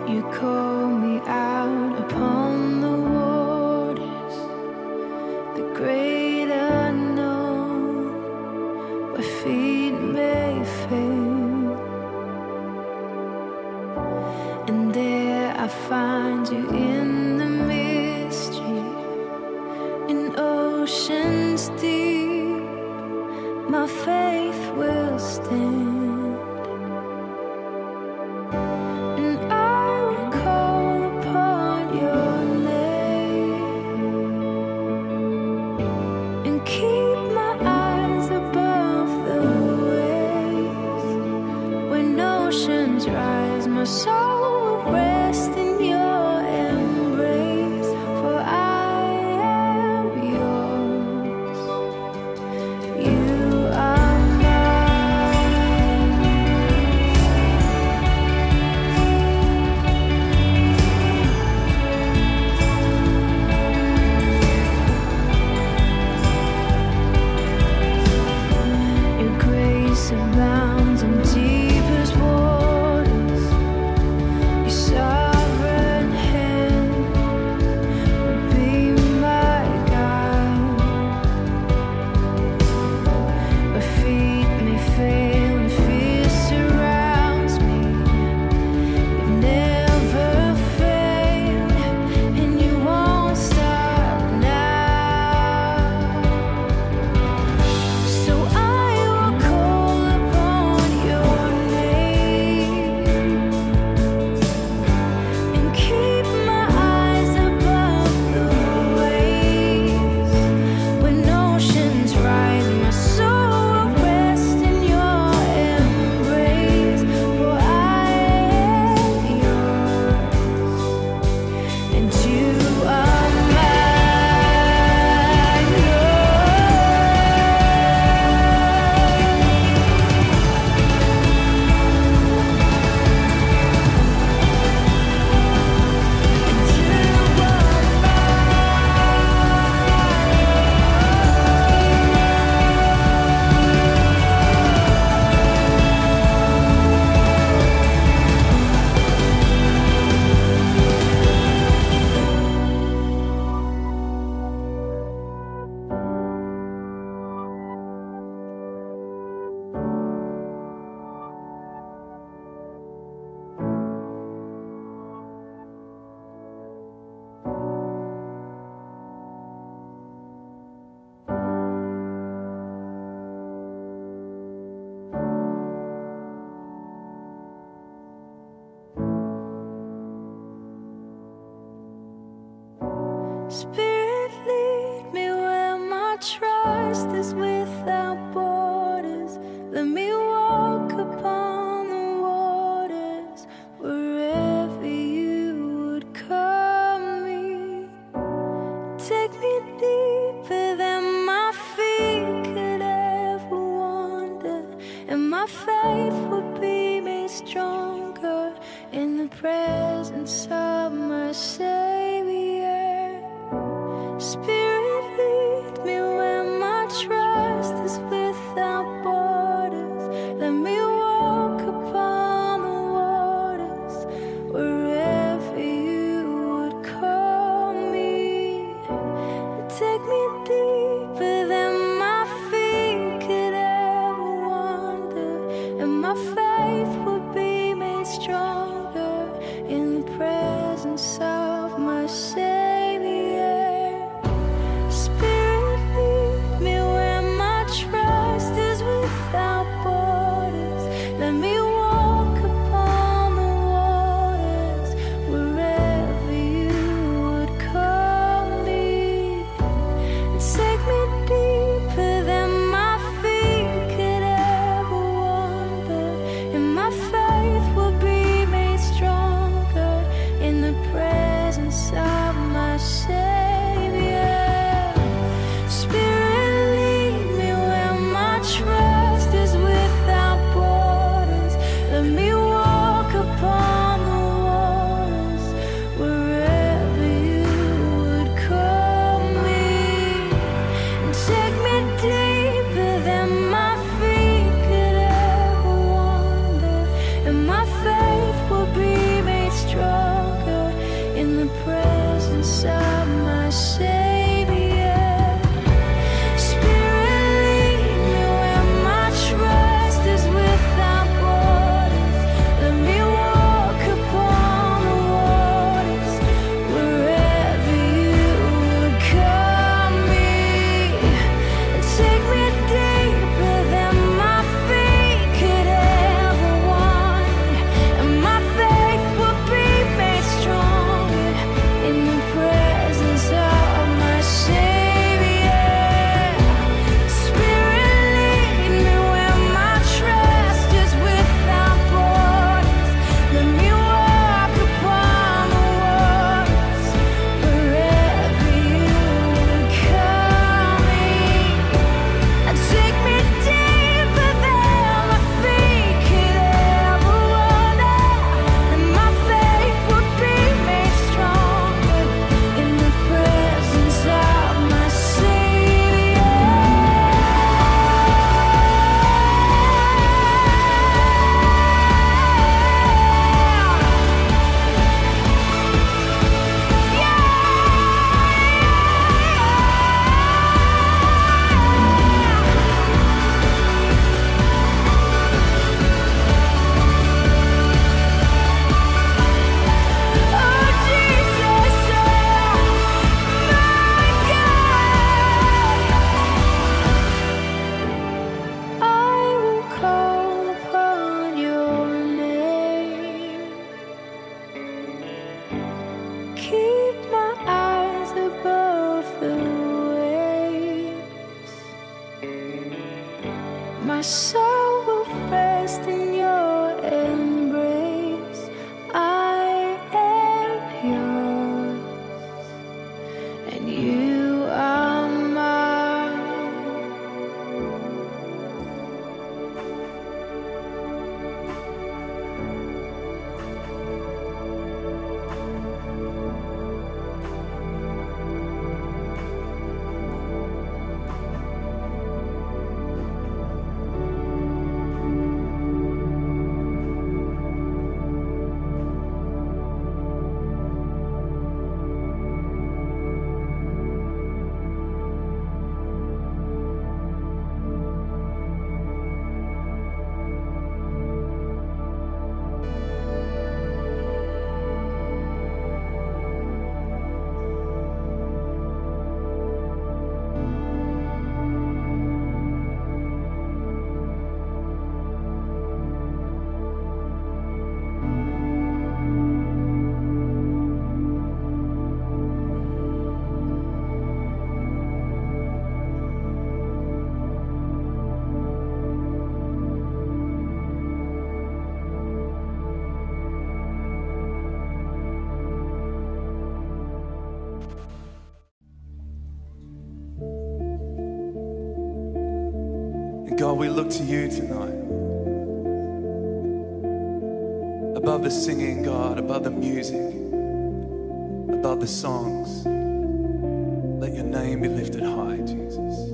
You call me out upon the waters, the great unknown, where feet may fail. And there I find you in the mystery, in oceans deep, my faith will stand. Rise, my soul will rest in your embrace, for I am yours. You are mine. Your grace abounds in deepest waters. Sovereign hand will be my guide. Where feet may fail and fear surrounds me, you've never failed, and you won't stop now. So I will call upon your name and keep my eyes above the waves. When oceans rise, my soul will rest in your embrace, for I am yours, and you are mine. Spirit, lead me where my trust is without borders. Let me walk upon the waters, wherever you would call me. Take me deeper than my feet could ever wander, and my faith will be made stronger in the presence of my Savior. Spirit, lead me where my trust is without borders. Let me walk upon the waters, wherever you would call me. Take me deeper than my feet could ever wander, and my faith will be made stronger in the presence of my Savior. Spirit, lead me where my trust is without borders. Let me walk upon the waters, wherever you would call me. Take me deeper than my feet could ever my soul will rest in your embrace. I am yours, and you are mine. God, we look to you tonight. Above the singing, God, above the music, above the songs, let your name be lifted high, Jesus.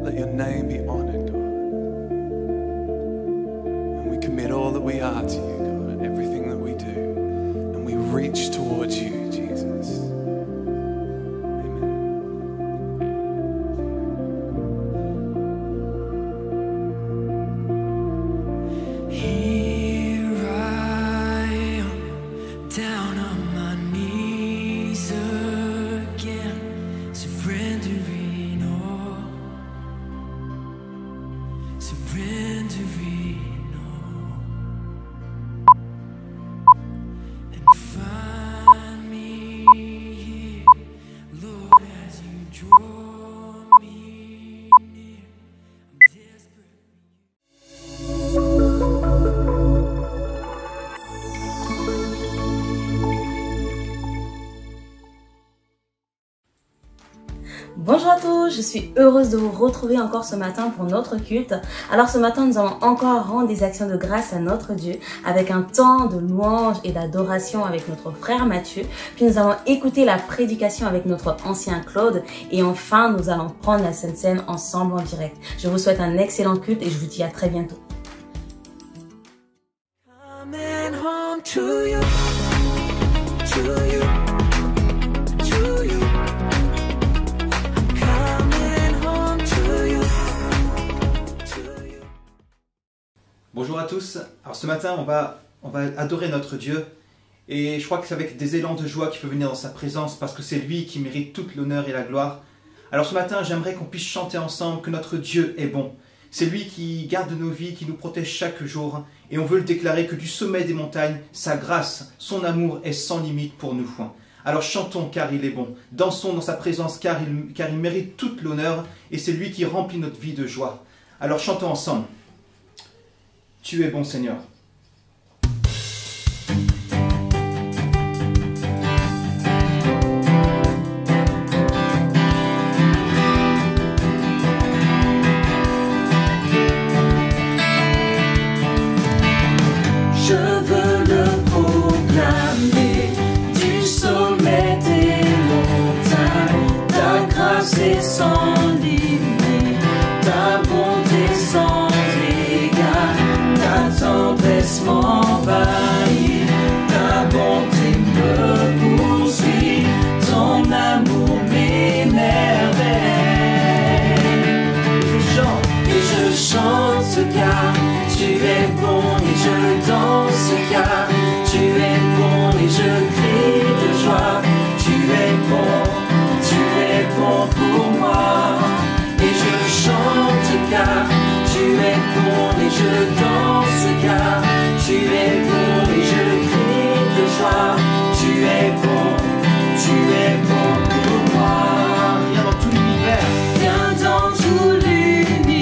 Let your name be honored, God. And we commit all that we are to you, God, and everything that we do. And we reach towards you, Jesus. Bonjour à tous, je suis heureuse de vous retrouver encore ce matin pour notre culte. Alors ce matin, nous allons encore rendre des actions de grâce à notre Dieu avec un temps de louange et d'adoration avec notre frère Mathieu. Puis nous allons écouter la prédication avec notre ancien Claude. Et enfin, nous allons prendre la Sainte Seine ensemble en direct. Je vous souhaite un excellent culte et je vous dis à très bientôt. Coming home to you, to you. Bonjour à tous. Alors ce matin, on va adorer notre Dieu et je crois que c'est avec des élans de joie qu'il peut venir dans sa présence parce que c'est lui qui mérite toute l'honneur et la gloire. Alors ce matin, j'aimerais qu'on puisse chanter ensemble que notre Dieu est bon. C'est lui qui garde nos vies, qui nous protège chaque jour et on veut le déclarer que du sommet des montagnes, sa grâce, son amour est sans limite pour nous. Alors chantons car il est bon, dansons dans sa présence car il mérite toute l'honneur et c'est lui qui remplit notre vie de joie. Alors chantons ensemble. Tu es bon, Seigneur. Je veux le proclamer du sommet des montagnes. Ta grâce est sans limite, ta bonté sans égale. Ta tendresse m'envahit, ta bonté me poursuit, ton amour m'émerveille. Je chante car tu es bon et je danse car tu es bon et je crie de joie. Tu es bon pour moi et je chante car tu es bon et je danse car tu es bon et je crie de joie. Tu es bon pour moi. Viens dans tout l'univers. Viens dans tout l'univers.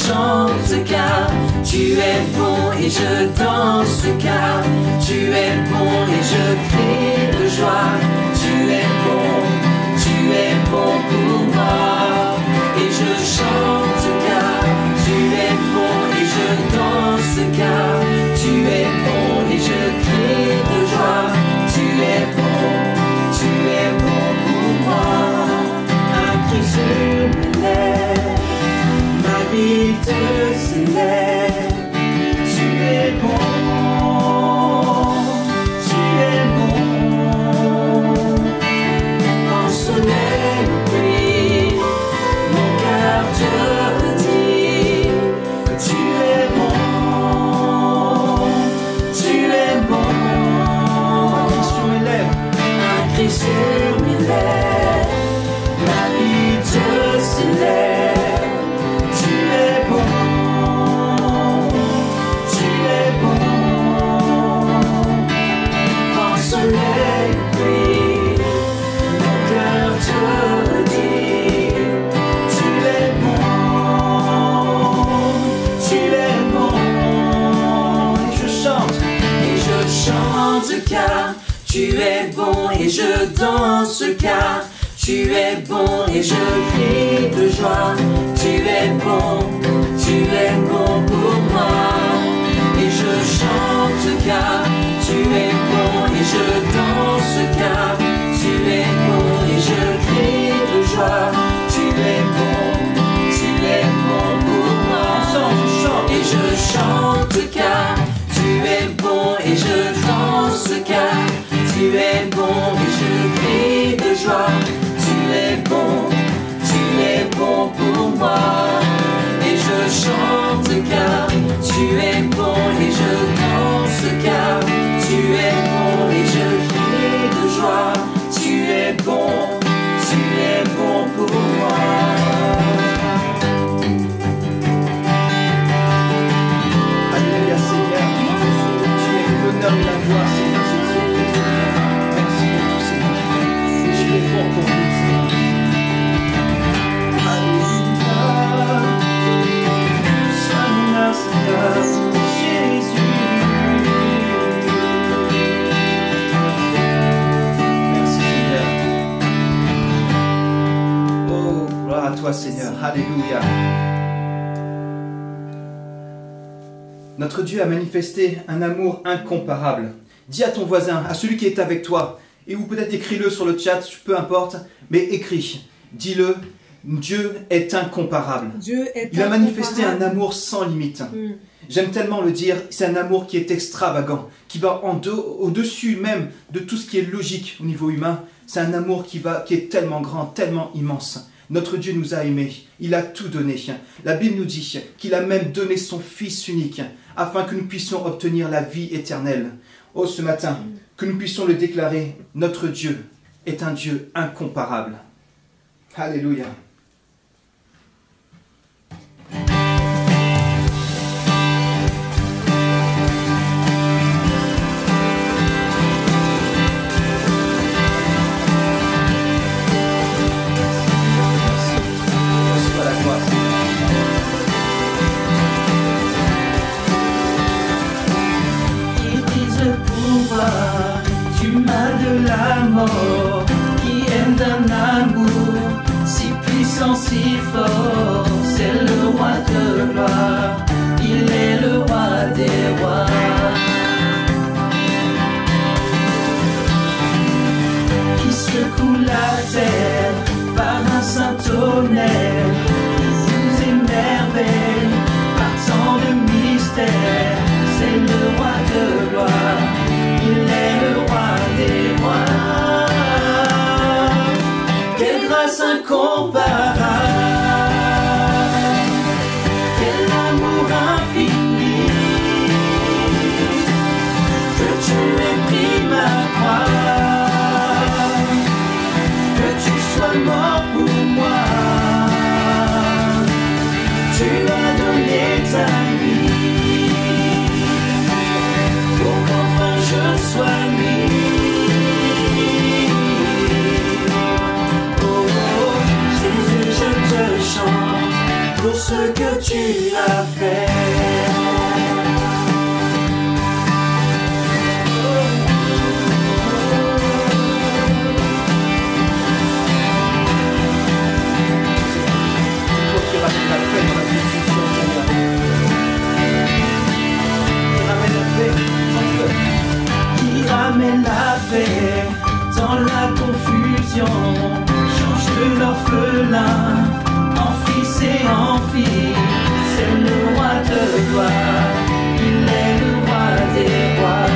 chante car tu es bon et je danse car tu es bon et je crie de joie. Tu es bon pour moi et je chante car tu es bon et je danse car tu es bon et je crie de joie. Tu es bon pour moi. Un cri sur mes lèvres, ma vie te célèbre. Tu es bon, tu es bon. Quand le soleil brille, mon cœur te redit. Tu es bon, tu es bon. Sur mes lèvres, Un cri sur mes lèvres, ma vie te célèbre. Tu es bon, tu es bon. Quand le soleil brille, mon cœur te redit. Tu es bon, tu es bon. et je chante. Car tu es bon et je danse car tu es bon et je crie de joie. Tu es bon pour moi et je chante car tu es bon et je danse car tu es bon et je crie de joie. Tu es bon pour moi et je chante car tu es bon et je danse car tu es bon et je crie de joie. Tu es bon pour moi et je chante car tu es bon et je danse car tu es bon et je crie de joie. Tu es bon pour moi. Alléluia Seigneur, tu es l'honneur et la gloire Seigneur Jésus. Merci pour tout Seigneur. Tu es fort pour nous Seigneur. Alléluia. Sois l'honneur Seigneur Jésus. Merci Seigneur. Oh, gloire à toi Seigneur. Alléluia. Notre Dieu a manifesté un amour incomparable. Dis à ton voisin, à celui qui est avec toi, et ou peut-être écris-le sur le chat, peu importe, mais écris, dis-le, Dieu est incomparable. Il a manifesté un amour sans limite. J'aime tellement le dire, c'est un amour qui est extravagant, qui va au-dessus même de tout ce qui est logique au niveau humain. C'est un amour qui est tellement grand, tellement immense. Notre Dieu nous a aimés, il a tout donné. La Bible nous dit qu'il a même donné son Fils unique, afin que nous puissions obtenir la vie éternelle. Oh, ce matin, que nous puissions le déclarer, notre Dieu est un Dieu incomparable. Alléluia. Tu m'as de la mort qui aime d'un amour si puissant. ce que tu as fait. Ramène la paix dans la confusion, change de l'orphelin en fils et en fille. C'est le roi de gloire, il est le roi des rois.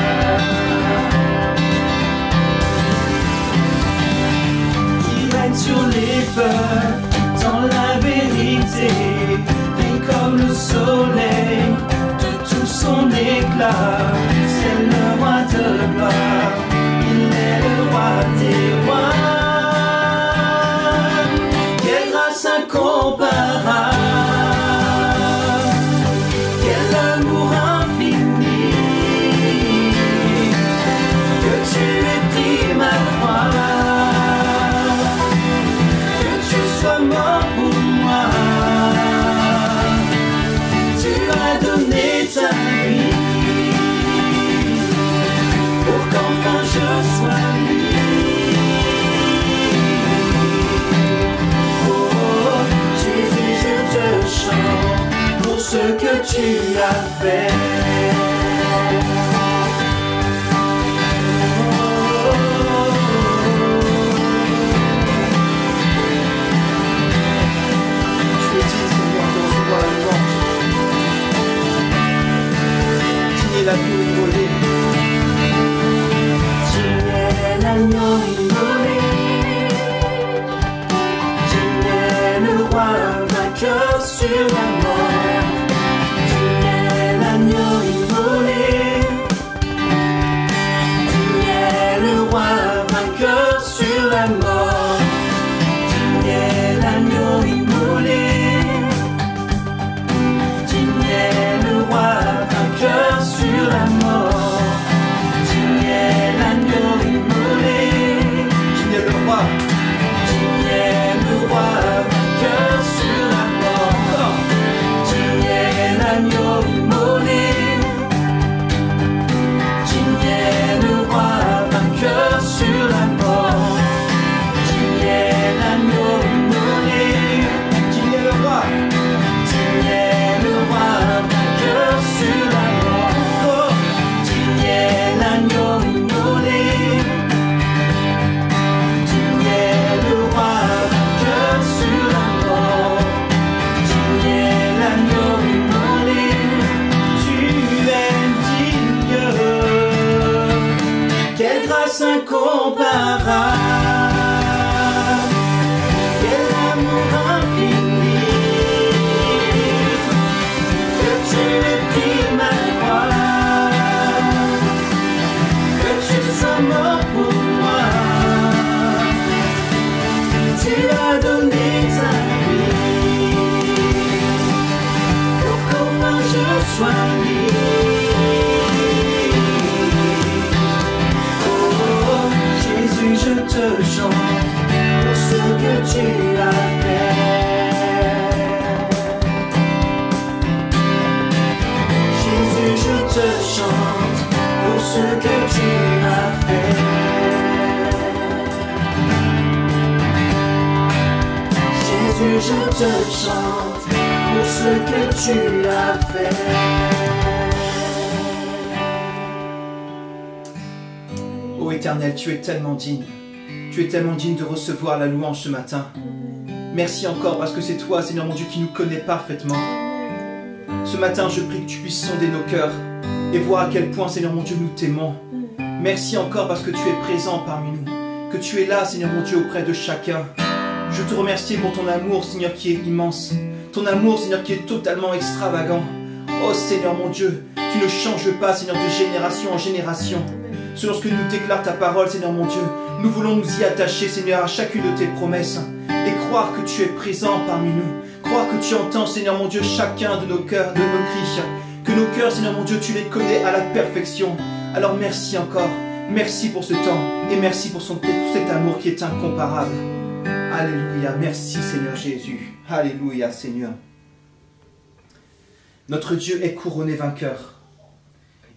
Qui règne sur les peuples dans la vérité, et comme le soleil de tout son éclat. C'est le roi de gloire, il est le roi des rois. Quelle grâce incomparable, quel amour infini, que tu aies pris ma croix, que tu sois mort pour moi. Tu as donné ta vie pour qu'enfin je sois libre. Oh, Jésus, je te chante pour ce que tu as fait. Tu es digne, Seigneur, de recevoir la louange. Tu es l'agneau immolé. L'agneau immolé, tu es le roi vainqueur sur la mort. Tu es l'agneau immolé, tu es le roi vainqueur sur la mort. Tu es l'agneau immolé, tu es le roi vainqueur sur la mort. Tu es l'agneau immolé, tu es le roi vainqueur sur la mort. Tu es l'agneau immolé, tu es le roi vainqueur sur la mort. Tu es l'agneau immolé, tu es le roi vainqueur sur la mort. Tu es l'agneau immolé, tu es le roi vainqueur sur la mort. Tu es l'agneau immolé, tu es digne. Quelle grâce incomparable, quel amour infini, que tu aies pris ma croix, que tu sois mort pour moi. Tu as donné ta vie pour qu'enfin je sois libre. Oh, Jésus, je te chante pour ce que tu as fait. Jésus, je te chante pour ce que tu as fait. Jésus, je te chante pour ce que tu as fait. Ô Éternel, tu es tellement digne. Tu es tellement digne de recevoir la louange ce matin. Merci encore parce que c'est toi, Seigneur mon Dieu, qui nous connais parfaitement. Ce matin, je prie que tu puisses sonder nos cœurs et voir à quel point, Seigneur mon Dieu, nous t'aimons. Merci encore parce que tu es présent parmi nous, que tu es là, Seigneur mon Dieu, auprès de chacun. Je te remercie pour ton amour, Seigneur, qui est immense. Ton amour, Seigneur, qui est totalement extravagant. Oh Seigneur mon Dieu, tu ne changes pas, Seigneur, de génération en génération. Selon ce que nous déclare ta parole, Seigneur mon Dieu, nous voulons nous y attacher, Seigneur, à chacune de tes promesses et croire que tu es présent parmi nous. Croire que tu entends, Seigneur mon Dieu, chacun de nos cœurs, de nos cris. Que nos cœurs, Seigneur mon Dieu, tu les connais à la perfection. Alors merci encore. Merci pour ce temps et merci pour cet amour qui est incomparable. Alléluia. Merci Seigneur Jésus. Alléluia Seigneur. Notre Dieu est couronné vainqueur.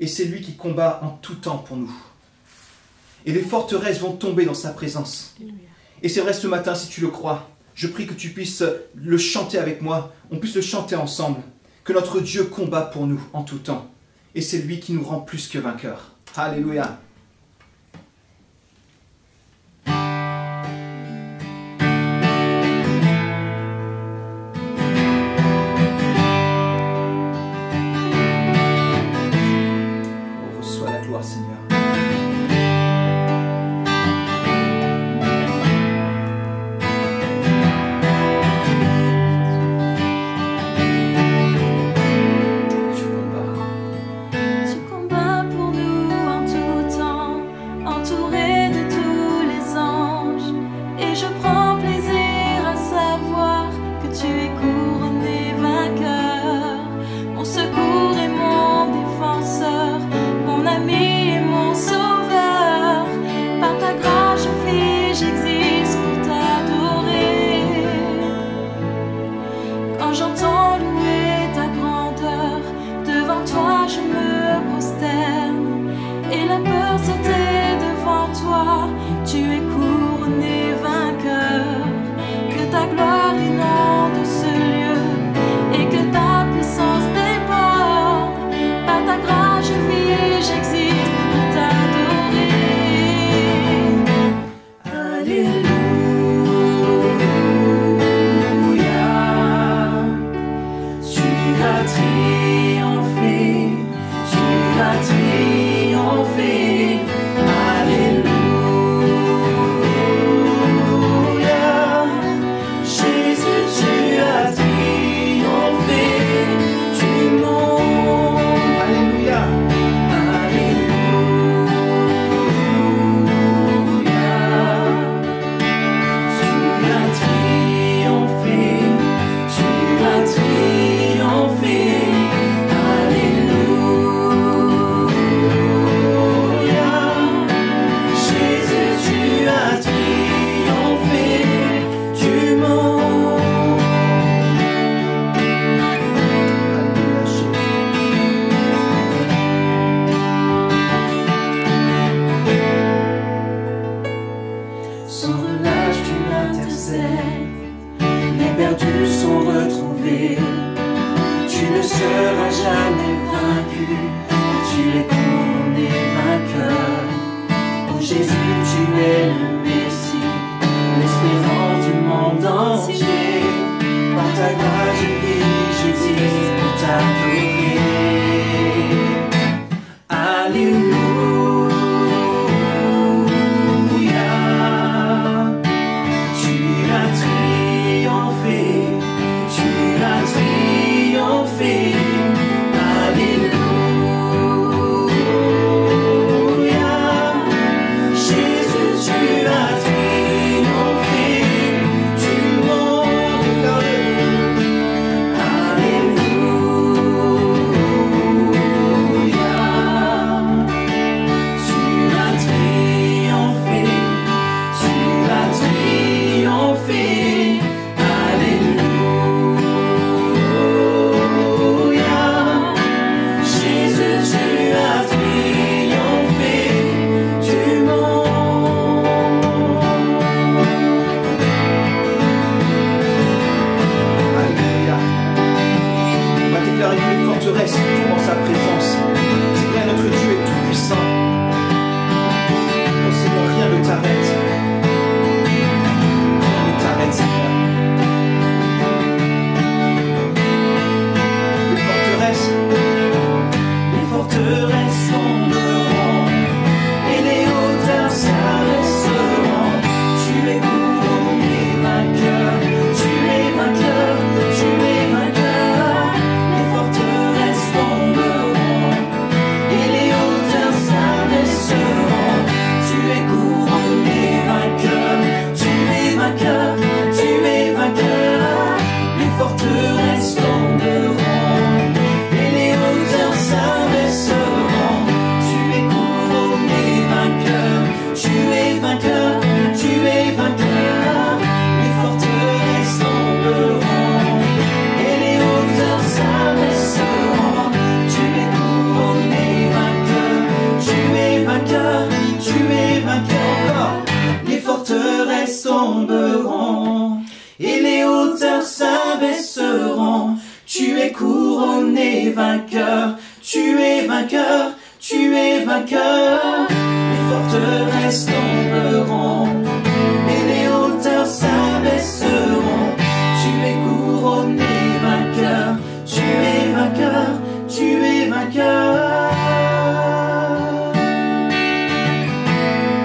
Et c'est lui qui combat en tout temps pour nous. Et les forteresses vont tomber dans sa présence. Et c'est vrai, ce matin, si tu le crois, je prie que tu puisses le chanter avec moi, on puisse le chanter ensemble, que notre Dieu combat pour nous en tout temps. Et c'est lui qui nous rend plus que vainqueurs. Alléluia. On reçoit la gloire, Seigneur. Tu combats pour nous en tout temps, entouré de tous les anges. Et je prends plaisir à savoir que tu es couronné vainqueur. Mon secours et mon défenseur, mon ami et mon sauveur. Par ta grâce je vis, j'existe pour t'adorer. Quand j'entends louer ta grandeur, devant toi je me prosterne. Et la peur s'était devant toi, tu es couronné vainqueur. Que ta gloire inonde ce lieu et que ta puissance déborde. Par ta grâce je vis, j'existe pour t'adorer. Alléluia. Tu as triomphé, tu as triomphé. Alléluia. Jésus, tu as triomphé du monde. Alléluia. Sans relâche tu intercèdes, les perdus sont retrouvés. Tu ne seras jamais vaincu, tu es couronné vainqueur. Oh Jésus, tu es le Messie, l'espérance du monde entier. Par ta grâce je vis, j'existe pour t'adorer. Alléluia. Tu as triomphé, tu as triomphé. Alléluia. Jésus, tu as triomphé du monde. seul. vainqueur, tu es vainqueur, tu es vainqueur. Les forteresses tomberont et les hauteurs s'abaisseront. Tu es couronné vainqueur, tu es vainqueur, tu es vainqueur.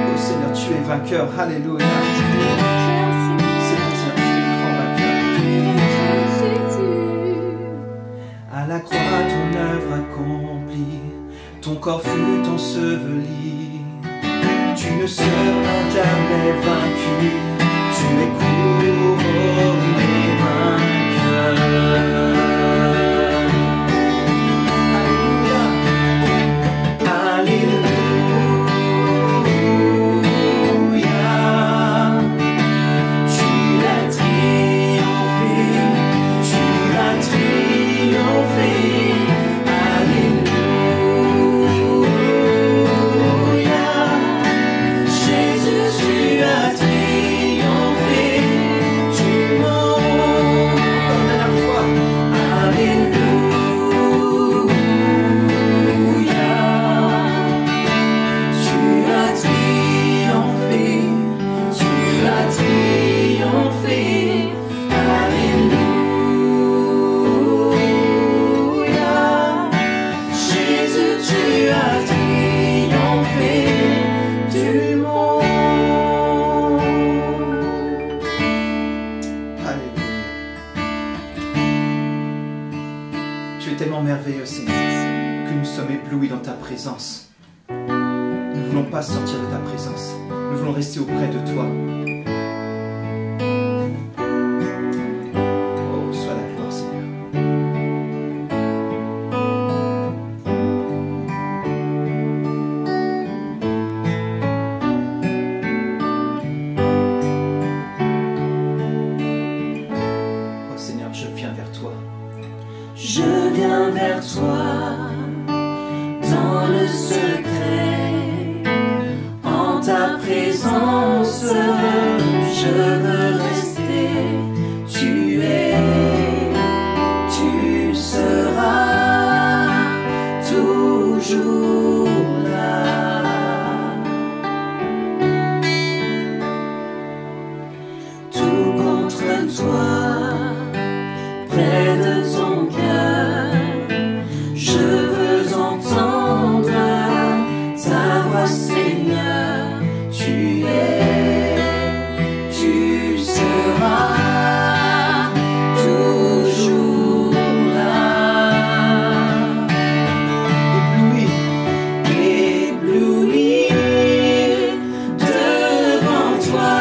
Oh Seigneur, tu es vainqueur, alléluia. À la croix, ton œuvre accomplie, ton corps fut enseveli. Tu ne seras jamais vaincu, tu es couronné vainqueur. Alléluia, alléluia. Tu as triomphé, tu as triomphé. Merveilleux Seigneur, que nous sommes éblouis dans ta présence. Nous ne voulons pas sortir de ta présence, nous voulons rester auprès de toi. Oh, sois la gloire Seigneur. Oh Seigneur, je viens vers toi. Je viens vers toi, dans le secret, en ta présence, je veux rester. Tu es, tu seras toujours là. Tout contre toi, près de ton cœur, je veux entendre ta voix, Seigneur. Tu es, tu seras toujours là. Ébloui, ébloui devant toi,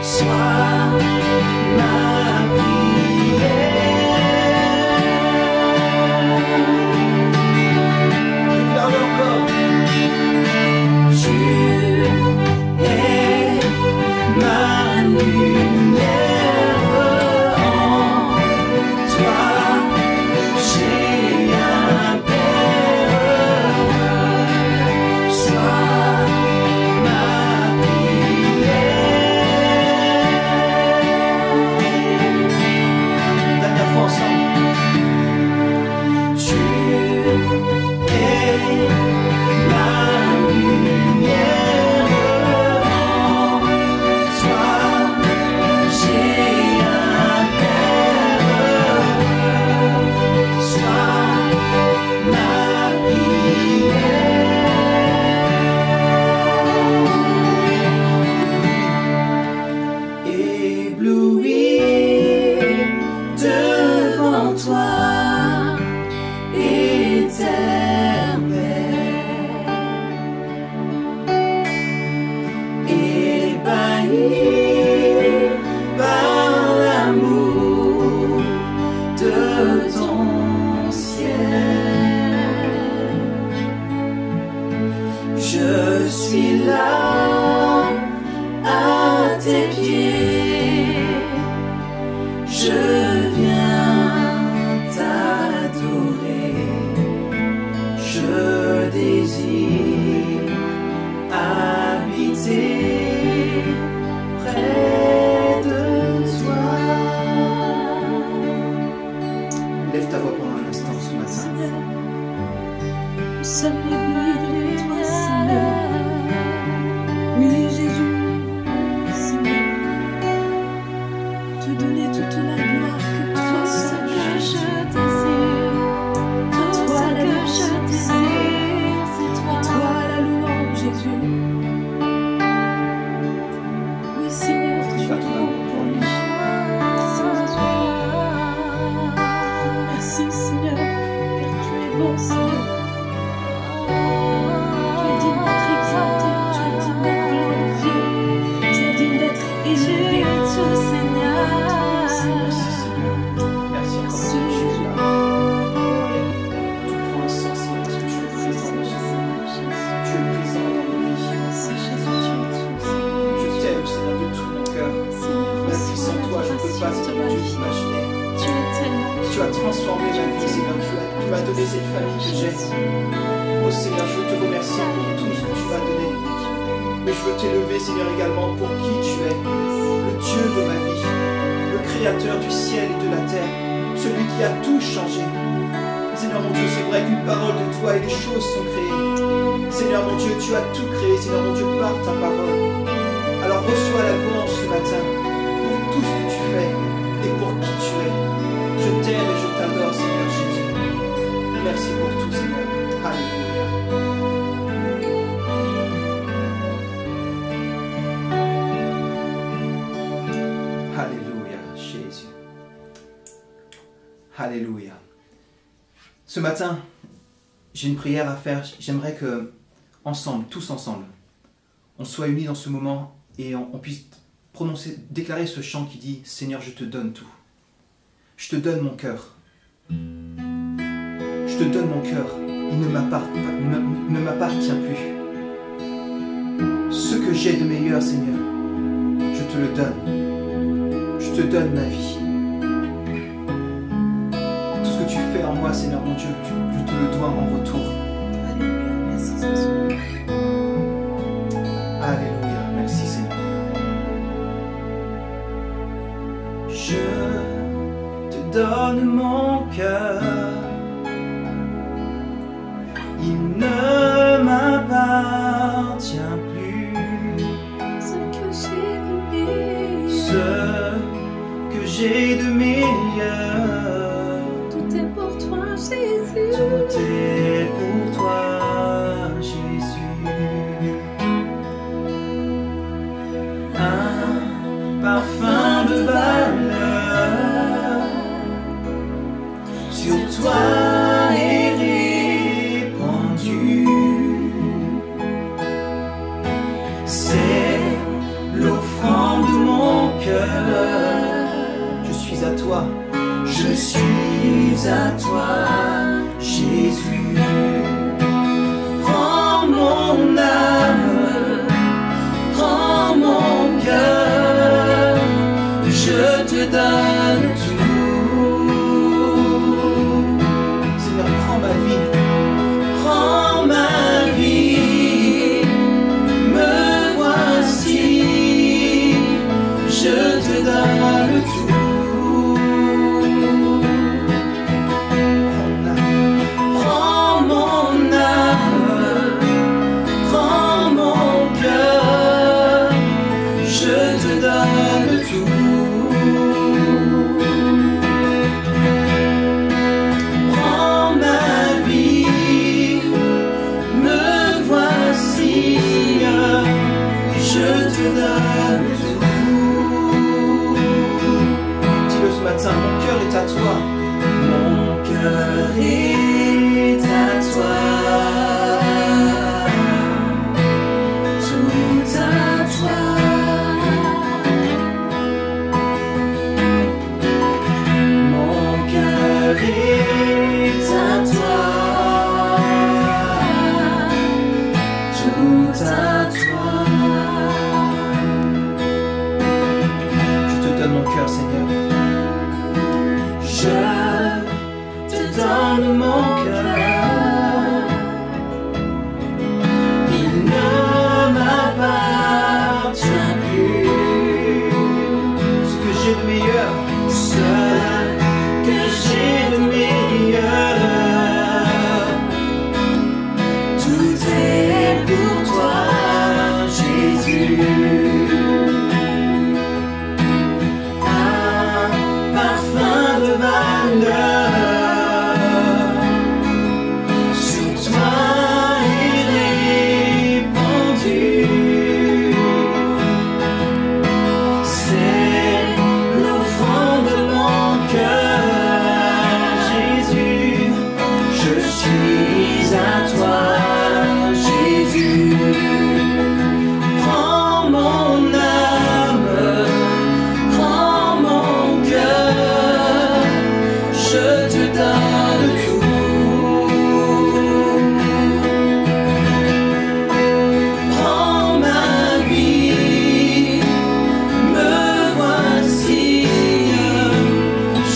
sois ma prière. Déclare-le encore. Tu es ma lumière, en toi j'ai un Père, sois ma prière. Dernière fois ensemble. Tu es ma lumière, en toi j'ai un Père, sois ma prière. Ébloui devant toi, ébahi par l'amour de ton ciel. Je suis là à tes pieds, je viens t'adorer, je désire habiter près de toi. Lève ta voix pendant un instant ce matin. Seigneur, nous sommes éblouis devant toi, Seigneur. Oui, Jésus, Seigneur, te donner toute la gloire que toi seul je désire. À toi la louange, c'est toi la louange, Jésus. Oui, Seigneur, tu es Ton amour pour lui. merci, Seigneur, car tu es bon, Seigneur. Tu es digne d'être exalté, tu es digne d'être glorifié, tu es digne d'être élevé, Seigneur. Merci Seigneur. Merci encore parce que tu es là. Tout prend un sens, Seigneur, parce que tu es présent dans ce monde. Tu es présent dans nos vies. Merci, Jésus, tu es tout, Seigneur. Je t'aime, Seigneur, de tout mon cœur. La vie sans toi, je ne peux pas, Seigneur, Dieu, t'imaginer. Tu es tellement Tu as transformé ma vie, Seigneur. Tu m'as donné cette famille que j'ai. Oh Seigneur, je veux te remercier pour tout ce que tu m'as donné. Mais je veux t'élever, Seigneur, également pour qui tu es. Le Dieu de ma vie. Le Créateur du ciel et de la terre. Celui qui a tout changé. Seigneur mon Dieu, c'est vrai qu'une parole de toi et des choses sont créées. Seigneur mon Dieu, tu as tout créé, Seigneur mon Dieu, par ta parole. Alors reçois la louange ce matin pour tout ce que tu fais et pour qui tu es. Je t'aime et je t'adore, Seigneur Jésus. Merci pour tout, Seigneur. Alléluia. Alléluia, Jésus. Alléluia. Ce matin, j'ai une prière à faire. J'aimerais que, ensemble, tous ensemble, on soit unis dans ce moment et on puisse déclarer ce chant qui dit « Seigneur, je te donne tout. Je te donne mon cœur. Je te donne mon cœur. Il ne m'appartient plus. Ce que j'ai de meilleur, Seigneur, je te le donne. Je te donne ma vie. Tout ce que tu fais en moi, Seigneur mon Dieu, je te le dois en retour. Alléluia, merci, Jésus. Alléluia, merci Seigneur. Je te donne mon cœur, il ne m'appartient plus. Ce que j'ai de meilleur, tout est pour toi, Jésus. Tout est pour toi, Jésus. Un parfum de valeur sur toi est répandu. C'est l'offrande de mon cœur. Je suis à toi. Je suis à toi, Jésus. Prends mon âme, prends mon cœur, je te donne tout. Seigneur, prends ma vie. Prends ma vie, me voici, je te donne tout. Prends mon âme, prends mon cœur, je te donne tout. Prends ma vie, me voici, je te donne tout. Dis-le ce matin, mon cœur est à toi. Mon cœur est à toi, tout à toi. Mon cœur est à toi, tout à toi. Je te donne mon cœur, Seigneur. Je te donne mon cœur, il ne m'appartient plus. Ce que j'ai de meilleur, Ce que j'ai de meilleur, tout est pour toi, Jésus. Un parfum de valeur sur toi est répandu. C'est l'offrande de mon cœur, Jésus. Je suis à toi, Jésus. Prends mon âme, prends mon cœur, je te donne tout. Prends ma vie, me voici,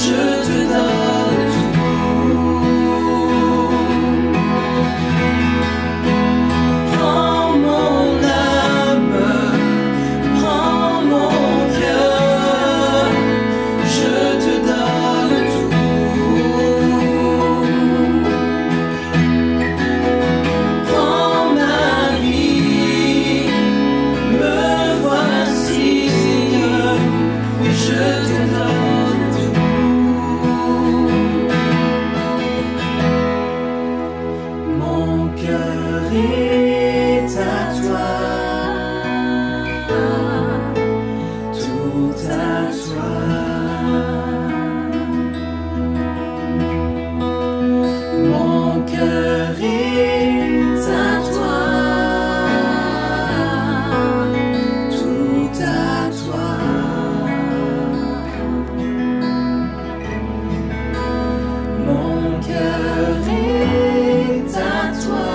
je te donne tout. Prends mon âme, prends mon cœur, je te donne tout. Prends ma vie, me voici, je te donne tout. Mon cœur est à toi, tout à toi. Mon cœur est à toi, tout à toi. Mon cœur est à toi,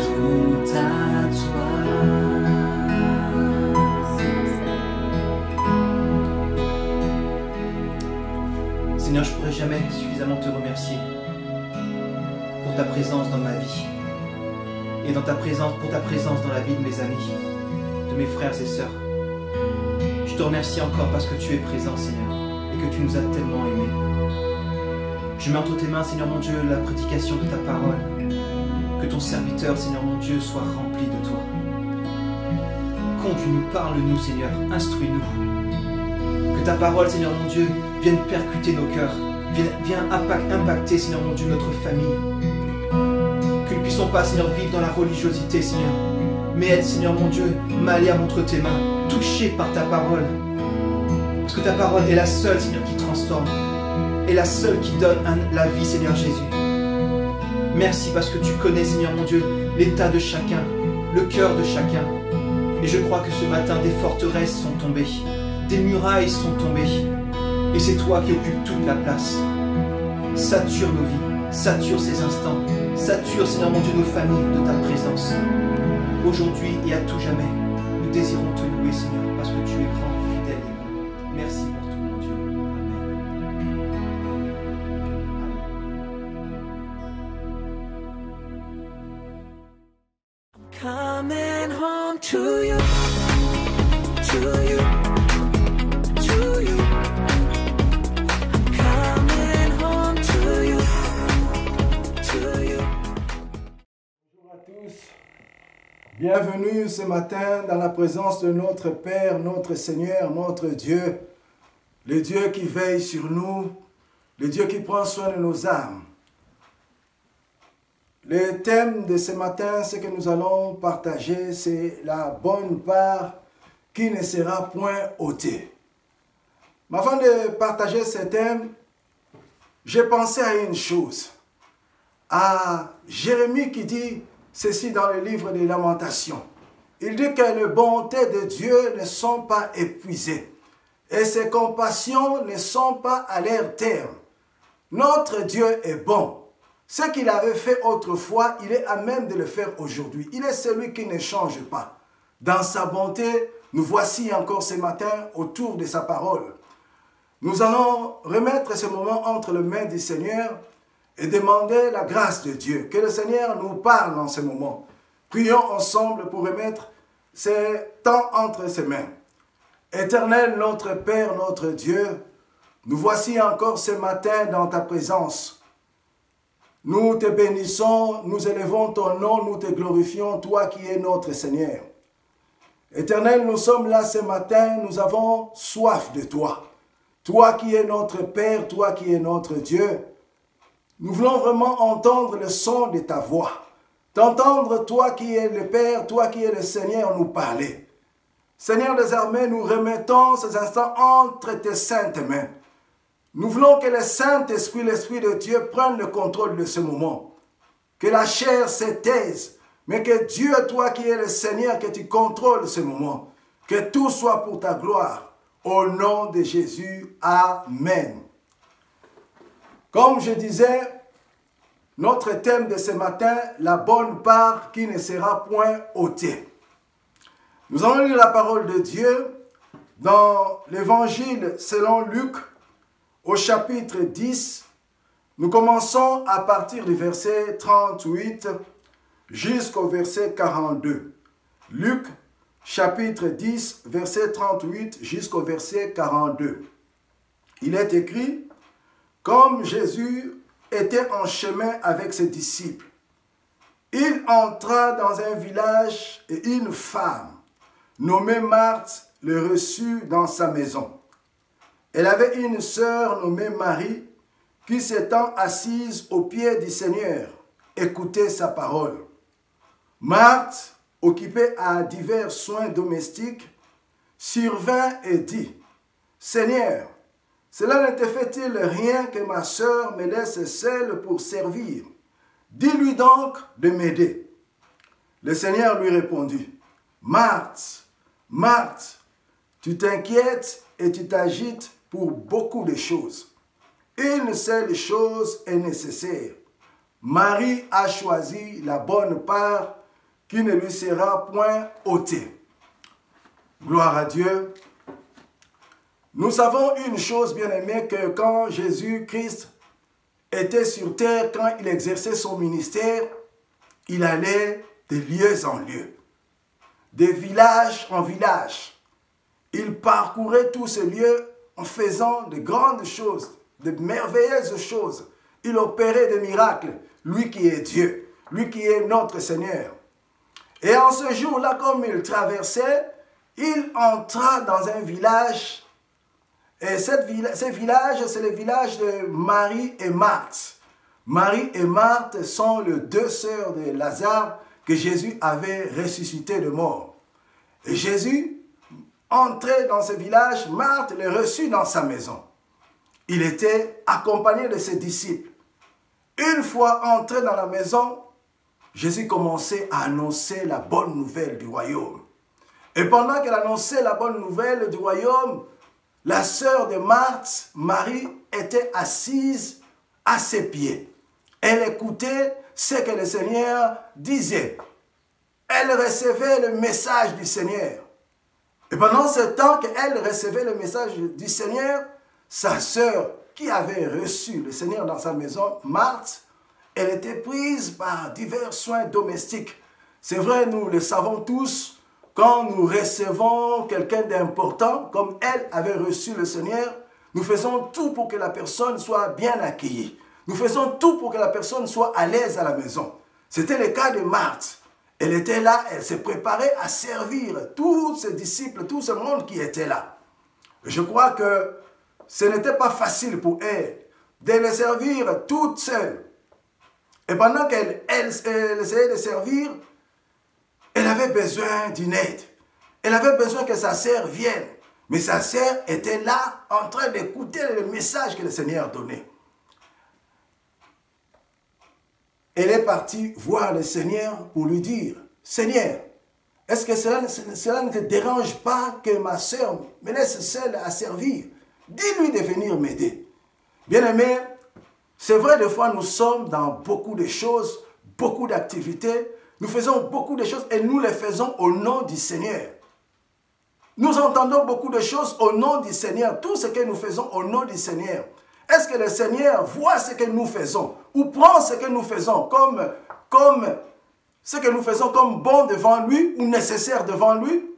tout à toi. Seigneur, je ne pourrais jamais suffisamment te remercier pour ta présence dans ma vie et pour ta présence dans la vie de mes amis, de mes frères et sœurs. Je te remercie encore parce que tu es présent, Seigneur, et que tu nous as tellement aimés. Je mets entre tes mains, Seigneur mon Dieu, la prédication de ta parole. Que ton serviteur, Seigneur mon Dieu, soit rempli de toi. Conduis-nous, parle-nous, Seigneur, instruis-nous. Que ta parole, Seigneur mon Dieu, vienne percuter nos cœurs, vienne impacter, Seigneur mon Dieu, notre famille. Que nous ne puissions pas, Seigneur, vivre dans la religiosité, Seigneur, mais être, Seigneur mon Dieu, malléable entre tes mains, touché par ta parole. Parce que ta parole est la seule, Seigneur, qui transforme, est la seule qui donne la vie, Seigneur Jésus. Merci parce que tu connais, Seigneur mon Dieu, l'état de chacun, le cœur de chacun. Et je crois que ce matin, des forteresses sont tombées, des murailles sont tombées. Et c'est toi qui occupes toute la place. Sature nos vies, sature ces instants, sature, Seigneur mon Dieu, nos familles de ta présence. Aujourd'hui et à tout jamais, nous désirons te louer, Seigneur, parce que tu es grand, fidèle et bon. Merci pour tout, mon Dieu. Amen. Coming home to you, to you, to you. Coming home to you, to you. Bonjour à tous. Bienvenue ce matin dans la présence de notre Père, notre Seigneur, notre Dieu, le Dieu qui veille sur nous, le Dieu qui prend soin de nos âmes. Le thème de ce matin, ce que nous allons partager, c'est la bonne part qui ne sera point ôtée. Mais avant de partager ce thème, j'ai pensé à une chose, à Jérémie qui dit ceci dans le livre des Lamentations. Il dit que les bontés de Dieu ne sont pas épuisées et ses compassions ne sont pas à leur terme. Notre Dieu est bon. Ce qu'il avait fait autrefois, il est à même de le faire aujourd'hui. Il est celui qui ne change pas. Dans sa bonté, nous voici encore ce matin autour de sa parole. Nous allons remettre ce moment entre les mains du Seigneur et demander la grâce de Dieu. Que le Seigneur nous parle en ce moment. Prions ensemble pour remettre ce temps entre ses mains. Éternel, notre Père, notre Dieu, nous voici encore ce matin dans ta présence. Nous te bénissons, nous élevons ton nom, nous te glorifions, toi qui es notre Seigneur. Éternel, nous sommes là ce matin, nous avons soif de toi. Toi qui es notre Père, toi qui es notre Dieu. Nous voulons vraiment entendre le son de ta voix. T'entendre, toi qui es le Père, toi qui es le Seigneur, nous parler. Seigneur des armées, nous remettons ces instants entre tes saintes mains. Nous voulons que le Saint-Esprit, l'Esprit de Dieu, prenne le contrôle de ce moment. Que la chair se taise, mais que Dieu, toi qui es le Seigneur, que tu contrôles ce moment. Que tout soit pour ta gloire. Au nom de Jésus, Amen. Comme je disais, notre thème de ce matin, la bonne part qui ne sera point ôtée. Nous allons lire la parole de Dieu dans l'évangile selon Luc, au chapitre 10, nous commençons à partir du verset 38 jusqu'au verset 42. Luc, chapitre 10, verset 38 jusqu'au verset 42. Il est écrit, « Comme Jésus était en chemin avec ses disciples, il entra dans un village et une femme, nommée Marthe, le reçut dans sa maison. Elle avait une sœur nommée Marie, qui s'étant assise aux pieds du Seigneur, écoutait sa parole. Marthe, occupée à divers soins domestiques, survint et dit, « Seigneur, cela ne te fait-il rien que ma sœur me laisse seule pour servir? Dis-lui donc de m'aider. » Le Seigneur lui répondit, « Marthe, Marthe, tu t'inquiètes et tu t'agites pour beaucoup de choses. Une seule chose est nécessaire. Marie a choisi la bonne part qui ne lui sera point ôtée. » Gloire à Dieu. Nous savons une chose, bien-aimée, que quand Jésus-Christ était sur terre, quand il exerçait son ministère, il allait de lieu en lieu, de village en village. Il parcourait tous ces lieux en faisant de grandes choses, de merveilleuses choses. Il opérait des miracles, lui qui est Dieu, lui qui est notre Seigneur. Et en ce jour-là, comme il traversait, il entra dans un village. Et ce village, c'est le village de Marie et Marthe. Marie et Marthe sont les deux sœurs de Lazare que Jésus avait ressuscité de mort. Et Jésus entrait dans ce village, Marthe le reçut dans sa maison. Il était accompagné de ses disciples. Une fois entré dans la maison, Jésus commençait à annoncer la bonne nouvelle du royaume. Et pendant qu'elle annonçait la bonne nouvelle du royaume, la sœur de Marthe, Marie, était assise à ses pieds. Elle écoutait ce que le Seigneur disait. Elle recevait le message du Seigneur. Et pendant ce temps qu'elle recevait le message du Seigneur, sa sœur, qui avait reçu le Seigneur dans sa maison, Marthe, elle était prise par divers soins domestiques. C'est vrai, nous le savons tous, quand nous recevons quelqu'un d'important, comme elle avait reçu le Seigneur, nous faisons tout pour que la personne soit bien accueillie. Nous faisons tout pour que la personne soit à l'aise à la maison. C'était le cas de Marthe. Elle était là, elle se préparait à servir tous ses disciples, tout ce monde qui était là. Je crois que ce n'était pas facile pour elle de les servir toute seule. Et pendant qu'elle essayait de servir, elle avait besoin d'une aide. Elle avait besoin que sa sœur vienne. Mais sa sœur était là en train d'écouter le message que le Seigneur donnait. Elle est partie voir le Seigneur pour lui dire, « Seigneur, est-ce que cela ne te dérange pas que ma sœur me laisse seule à servir? Dis-lui de venir m'aider. » Bien-aimés, c'est vrai, des fois nous sommes dans beaucoup de choses, beaucoup d'activités. Nous faisons beaucoup de choses et nous les faisons au nom du Seigneur. Nous entendons beaucoup de choses au nom du Seigneur. Tout ce que nous faisons au nom du Seigneur. Est-ce que le Seigneur voit ce que nous faisons ou prend ce que nous faisons comme ce que nous faisons comme bon devant lui ou nécessaire devant lui?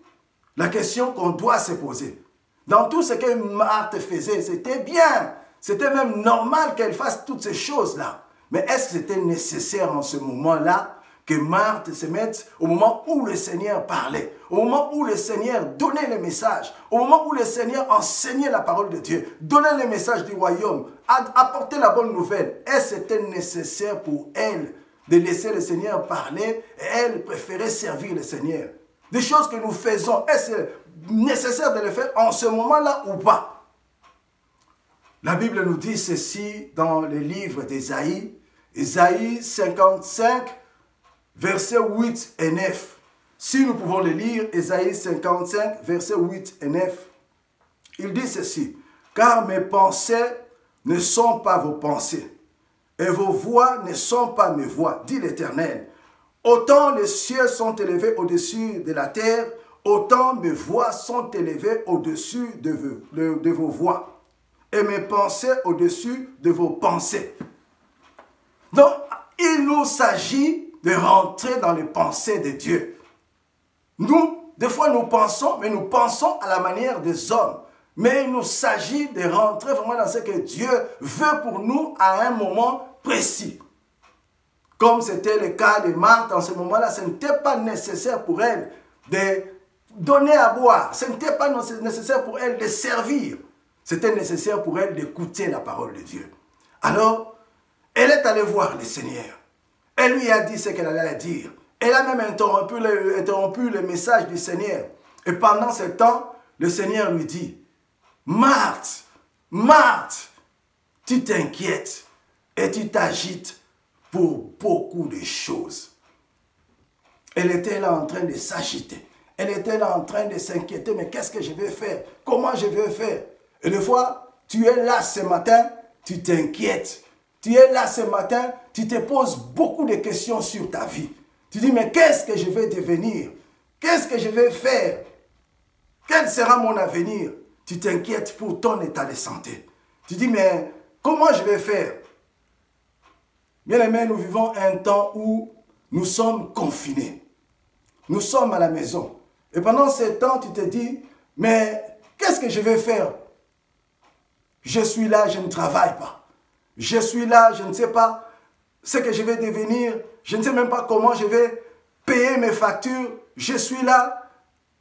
La question qu'on doit se poser. Dans tout ce que Marthe faisait, c'était bien. C'était même normal qu'elle fasse toutes ces choses-là. Mais est-ce que c'était nécessaire en ce moment-là que Marthe se mette au moment où le Seigneur parlait, au moment où le Seigneur donnait le message, au moment où le Seigneur enseignait la parole de Dieu, donnait le message du royaume, apportait la bonne nouvelle? Est-ce que c'était nécessaire pour elle de laisser le Seigneur parler et elle préférait servir le Seigneur? Des choses que nous faisons, est-ce nécessaire de le faire en ce moment-là ou pas? La Bible nous dit ceci dans le livre d'Ésaïe, Ésaïe 55, versets 8 et 9. Si nous pouvons le lire, Ésaïe 55, versets 8 et 9, il dit ceci, « Car mes pensées ne sont pas vos pensées, et vos voix ne sont pas mes voix, dit l'Éternel. Autant les cieux sont élevés au-dessus de la terre, autant mes voix sont élevées au-dessus de vos voix, et mes pensées au-dessus de vos pensées. » Donc, il nous s'agit de rentrer dans les pensées de Dieu. Nous, des fois, nous pensons, mais nous pensons à la manière des hommes. Mais il nous s'agit de rentrer vraiment dans ce que Dieu veut pour nous à un moment précis. Comme c'était le cas de Marthe en ce moment-là, ce n'était pas nécessaire pour elle de donner à boire. Ce n'était pas nécessaire pour elle de servir. C'était nécessaire pour elle d'écouter la parole de Dieu. Alors, elle est allée voir le Seigneur. Elle lui a dit ce qu'elle allait dire. Elle a même interrompu le message du Seigneur. Et pendant ce temps, le Seigneur lui dit, « Marthe, Marthe, tu t'inquiètes et tu t'agites pour beaucoup de choses. » Elle était là en train de s'agiter. Elle était là en train de s'inquiéter. Mais qu'est-ce que je vais faire? Comment je vais faire? Et des fois, tu es là ce matin, tu t'inquiètes. Tu es là ce matin, tu te poses beaucoup de questions sur ta vie. Tu dis, mais qu'est-ce que je vais devenir? Qu'est-ce que je vais faire? Quel sera mon avenir? Tu t'inquiètes pour ton état de santé. Tu dis, mais comment je vais faire? Bien-aimés, nous vivons un temps où nous sommes confinés. Nous sommes à la maison. Et pendant ce temps, tu te dis, mais qu'est-ce que je vais faire? Je suis là, je ne travaille pas. Je suis là, je ne sais pas ce que je vais devenir. Je ne sais même pas comment je vais payer mes factures. Je suis là,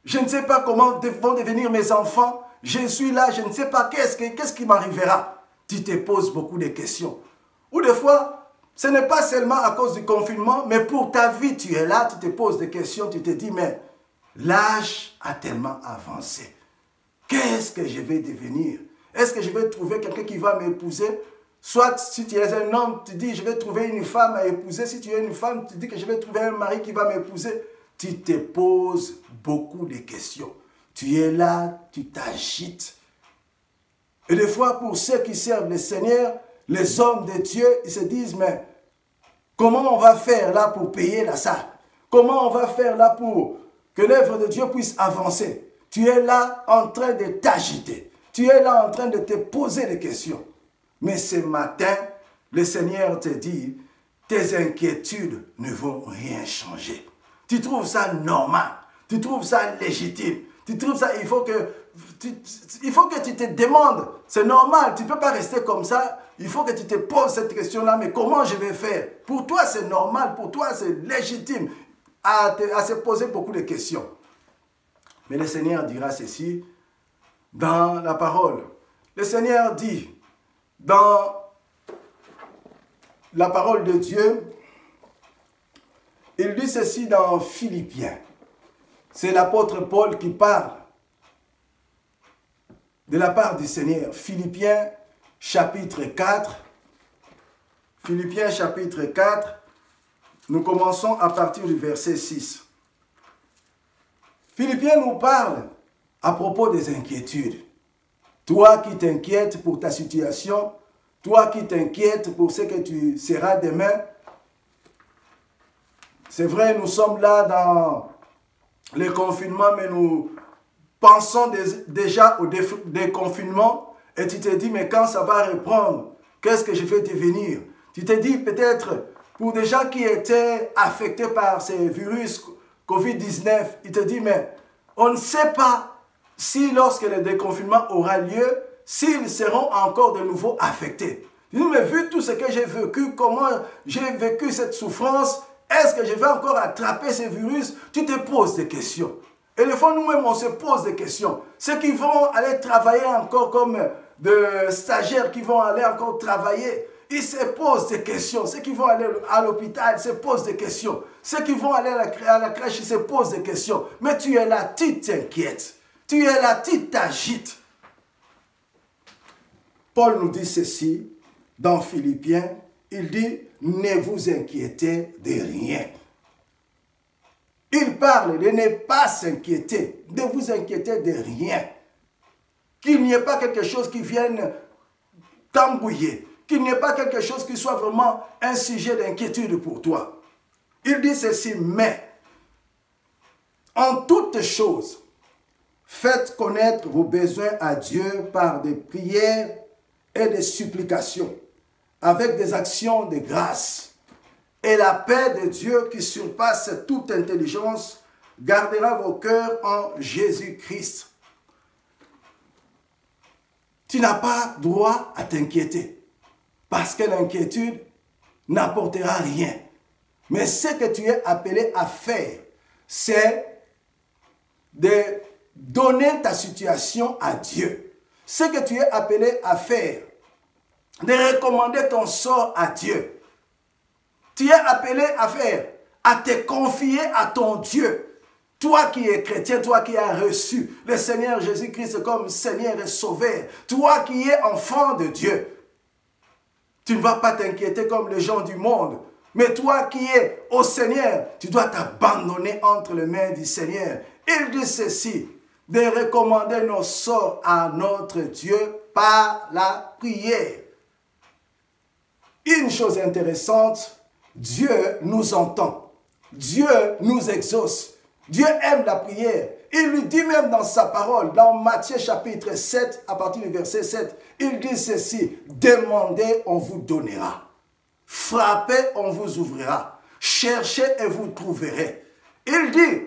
je ne sais pas comment vont devenir mes enfants. Je suis là, je ne sais pas qu'est-ce qui m'arrivera. Tu te poses beaucoup de questions. Ou des fois, ce n'est pas seulement à cause du confinement, mais pour ta vie, tu es là, tu te poses des questions, tu te dis, mais l'âge a tellement avancé. Qu'est-ce que je vais devenir? Est-ce que je vais trouver quelqu'un qui va m'épouser? Soit si tu es un homme, tu dis je vais trouver une femme à épouser. Si tu es une femme, tu dis que je vais trouver un mari qui va m'épouser. tu te poses beaucoup de questions. Tu es là, tu t'agites. Et des fois, pour ceux qui servent le Seigneur, les hommes de Dieu, ils se disent, mais comment on va faire là pour payer la salle? Comment on va faire là pour que l'œuvre de Dieu puisse avancer? Tu es là en train de t'agiter. Tu es là en train de te poser des questions. Mais ce matin, le Seigneur te dit, tes inquiétudes ne vont rien changer. Tu trouves ça normal. Tu trouves ça légitime. Tu trouves ça, il faut que tu te demandes. C'est normal, tu ne peux pas rester comme ça. Il faut que tu te poses cette question-là, mais comment je vais faire? Pour toi, c'est normal, pour toi, c'est légitime à se poser beaucoup de questions. Mais le Seigneur dira ceci dans la parole. Le Seigneur dit dans la parole de Dieu, il dit ceci dans Philippiens. C'est l'apôtre Paul qui parle de la part du Seigneur. Philippiens chapitre 4. Philippiens chapitre 4. Nous commençons à partir du verset 6. Philippiens nous parle à propos des inquiétudes. Toi qui t'inquiètes pour ta situation, toi qui t'inquiètes pour ce que tu seras demain. C'est vrai, nous sommes là dans le confinement, mais nous pensons déjà au déconfinement. Et tu te dis, mais quand ça va reprendre, qu'est-ce que je vais devenir? Tu te dis peut-être, pour des gens qui étaient affectés par ces virus Covid-19, il te dit, mais on ne sait pas si lorsque le déconfinement aura lieu, s'ils seront encore de nouveau affectés. Tu dis, mais vu tout ce que j'ai vécu, comment j'ai vécu cette souffrance, est-ce que je vais encore attraper ce virus? Tu te poses des questions. Et des fois, nous-mêmes, on se pose des questions. Ceux qui vont aller travailler encore comme des stagiaires qui vont aller encore travailler, ils se posent des questions. Ceux qui vont aller à l'hôpital, ils se posent des questions. Ceux qui vont aller à la crèche, ils se posent des questions. Mais tu es là, tu t'inquiètes. Tu es là, tu t'agites. Paul nous dit ceci dans Philippiens. Il dit, ne vous inquiétez de rien. Il parle de ne pas s'inquiéter, de vous inquiéter de rien. Qu'il n'y ait pas quelque chose qui vienne t'embrouiller, qu'il n'y ait pas quelque chose qui soit vraiment un sujet d'inquiétude pour toi. Il dit ceci, mais en toutes choses, faites connaître vos besoins à Dieu par des prières et des supplications, avec des actions de grâce. Et la paix de Dieu qui surpasse toute intelligence gardera vos cœurs en Jésus-Christ. Tu n'as pas droit à t'inquiéter parce que l'inquiétude n'apportera rien. Mais ce que tu es appelé à faire, c'est de donner ta situation à Dieu. Ce que tu es appelé à faire, de recommander ton sort à Dieu. Tu es appelé à faire, à te confier à ton Dieu. Toi qui es chrétien, toi qui as reçu le Seigneur Jésus-Christ comme Seigneur et Sauveur, toi qui es enfant de Dieu, tu ne vas pas t'inquiéter comme les gens du monde. Mais toi qui es au Seigneur, tu dois t'abandonner entre les mains du Seigneur. Il dit ceci, de recommander nos sorts à notre Dieu par la prière. Une chose intéressante, Dieu nous entend. Dieu nous exauce. Dieu aime la prière. Il lui dit même dans sa parole, dans Matthieu chapitre 7, à partir du verset 7, il dit ceci, demandez, on vous donnera. Frappez, on vous ouvrira. Cherchez et vous trouverez. Il dit,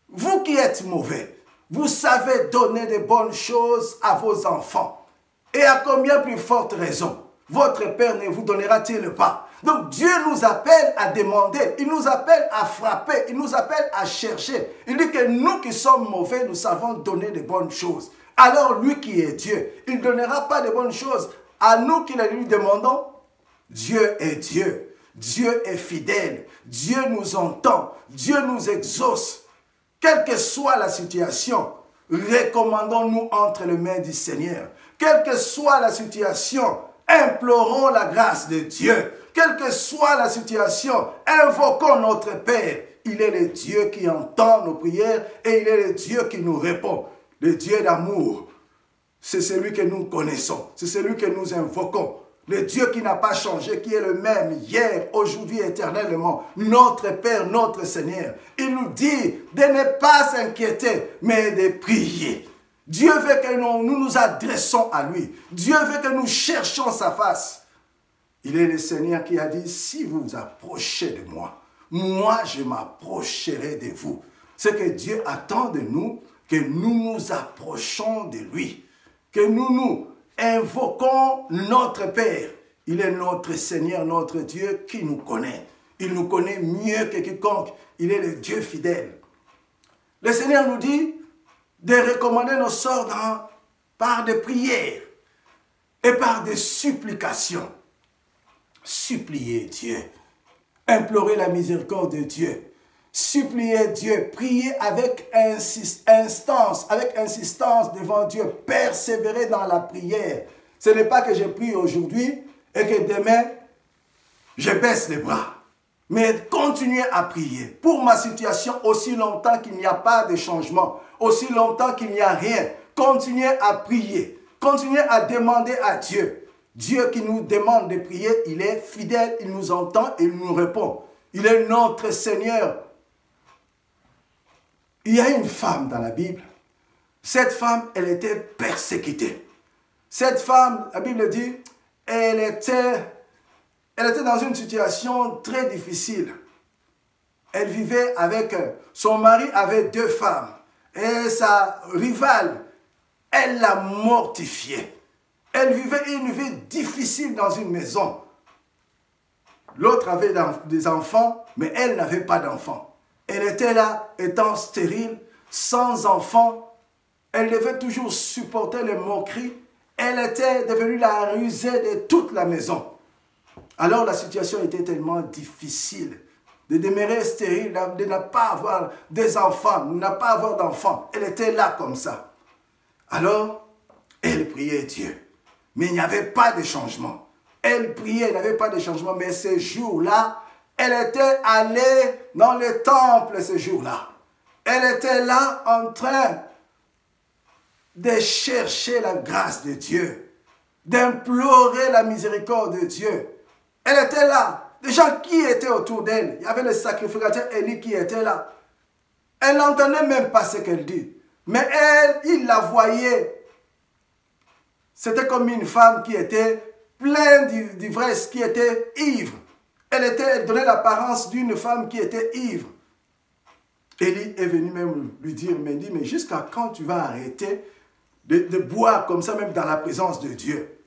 vous qui êtes mauvais, vous savez donner de bonnes choses à vos enfants. Et à combien plus forte raison, votre Père ne vous donnera-t-il pas? Donc Dieu nous appelle à demander, il nous appelle à frapper, il nous appelle à chercher. Il dit que nous qui sommes mauvais, nous savons donner de bonnes choses. Alors lui qui est Dieu, il ne donnera pas de bonnes choses à nous qui les lui demandons. Dieu est Dieu, Dieu est fidèle, Dieu nous entend, Dieu nous exauce. Quelle que soit la situation, recommandons-nous entre les mains du Seigneur. Quelle que soit la situation, implorons la grâce de Dieu. Quelle que soit la situation, invoquons notre Père. Il est le Dieu qui entend nos prières et il est le Dieu qui nous répond. Le Dieu d'amour, c'est celui que nous connaissons, c'est celui que nous invoquons. Le Dieu qui n'a pas changé, qui est le même hier, aujourd'hui, éternellement. Notre Père, notre Seigneur. Il nous dit de ne pas s'inquiéter, mais de prier. Dieu veut que nous nous adressons à lui. Dieu veut que nous cherchions sa face. Il est le Seigneur qui a dit, si vous vous approchez de moi, moi je m'approcherai de vous. Ce que Dieu attend de nous, que nous nous approchons de lui. Que nous invoquons notre Père. Il est notre Seigneur, notre Dieu qui nous connaît. Il nous connaît mieux que quiconque. Il est le Dieu fidèle. Le Seigneur nous dit de recommander nos sorts par des prières et par des supplications. Supplier Dieu. Implorer la miséricorde de Dieu. Supplier Dieu, prier avec insistance devant Dieu, persévérer dans la prière. Ce n'est pas que je prie aujourd'hui et que demain, je baisse les bras. Mais continuer à prier pour ma situation aussi longtemps qu'il n'y a pas de changement, aussi longtemps qu'il n'y a rien. Continuer à prier, continuer à demander à Dieu. Dieu qui nous demande de prier, il est fidèle, il nous entend et il nous répond. Il est notre Seigneur. Il y a une femme dans la Bible. Cette femme, elle était persécutée. Cette femme, la Bible dit, elle était dans une situation très difficile. Elle vivait avec, son mari avait 2 femmes. Et sa rivale, elle l'a mortifiée. Elle vivait une vie difficile dans une maison. L'autre avait des enfants, mais elle n'avait pas d'enfants. Elle était là, étant stérile, sans enfant. Elle devait toujours supporter les moqueries. Elle était devenue la rusée de toute la maison. Alors la situation était tellement difficile de demeurer stérile, de ne pas avoir des enfants, de ne pas avoir d'enfants. Elle était là comme ça. Alors, elle priait Dieu. Mais il n'y avait pas de changement. Elle priait, il n'y avait pas de changement. Mais ce jour-là, elle était allée dans le temple ce jour-là. Elle était là en train de chercher la grâce de Dieu, d'implorer la miséricorde de Dieu. Elle était là. Les gens qui étaient autour d'elle, il y avait le sacrificateur Élie qui était là. Elle n'entendait même pas ce qu'elle dit. Mais elle, il la voyait. C'était comme une femme qui était pleine d'ivresse, qui était ivre. Elle donnait l'apparence d'une femme qui était ivre. Élie est venu même lui dire, mais jusqu'à quand tu vas arrêter de boire comme ça, même dans la présence de Dieu?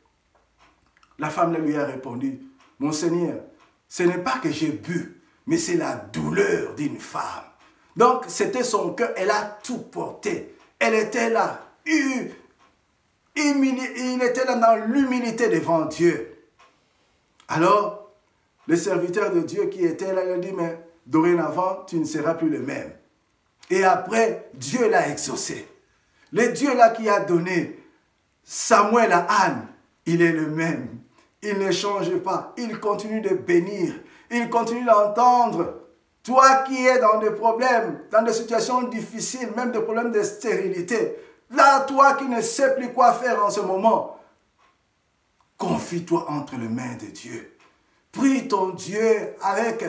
La femme lui a répondu, mon Seigneur, ce n'est pas que j'ai bu, mais c'est la douleur d'une femme. Donc c'était son cœur, elle a tout porté. Elle était là, il était là dans l'humilité devant Dieu. Alors, le serviteur de Dieu qui était là, il a dit, mais dorénavant, tu ne seras plus le même. Et après, Dieu l'a exaucé. Le Dieu là qui a donné Samuel à Anne, il est le même. Il ne change pas. Il continue de bénir. Il continue d'entendre. Toi qui es dans des problèmes, dans des situations difficiles, même des problèmes de stérilité, là, toi qui ne sais plus quoi faire en ce moment, confie-toi entre les mains de Dieu. Prie ton Dieu avec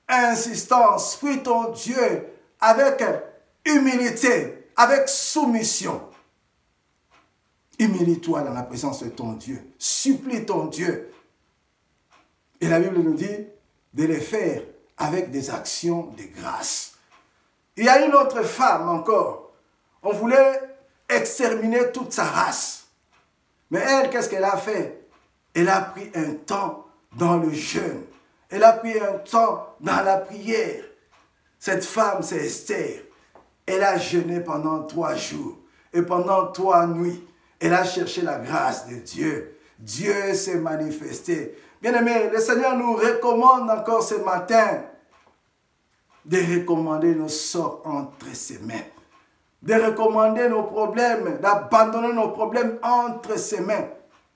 insistance. Prie ton Dieu avec humilité, avec soumission. Humilie-toi dans la présence de ton Dieu. Supplie ton Dieu. Et la Bible nous dit de les faire avec des actions de grâce. Il y a une autre femme encore. On voulait exterminer toute sa race. Mais elle, qu'est-ce qu'elle a fait? Elle a pris un temps dans le jeûne. Elle a pris un temps dans la prière. Cette femme, c'est Esther. Elle a jeûné pendant 3 jours. Et pendant 3 nuits, elle a cherché la grâce de Dieu. Dieu s'est manifesté. Bien-aimés, le Seigneur nous recommande encore ce matin de recommander nos sorts entre ses mains. De recommander nos problèmes, d'abandonner nos problèmes entre ses mains.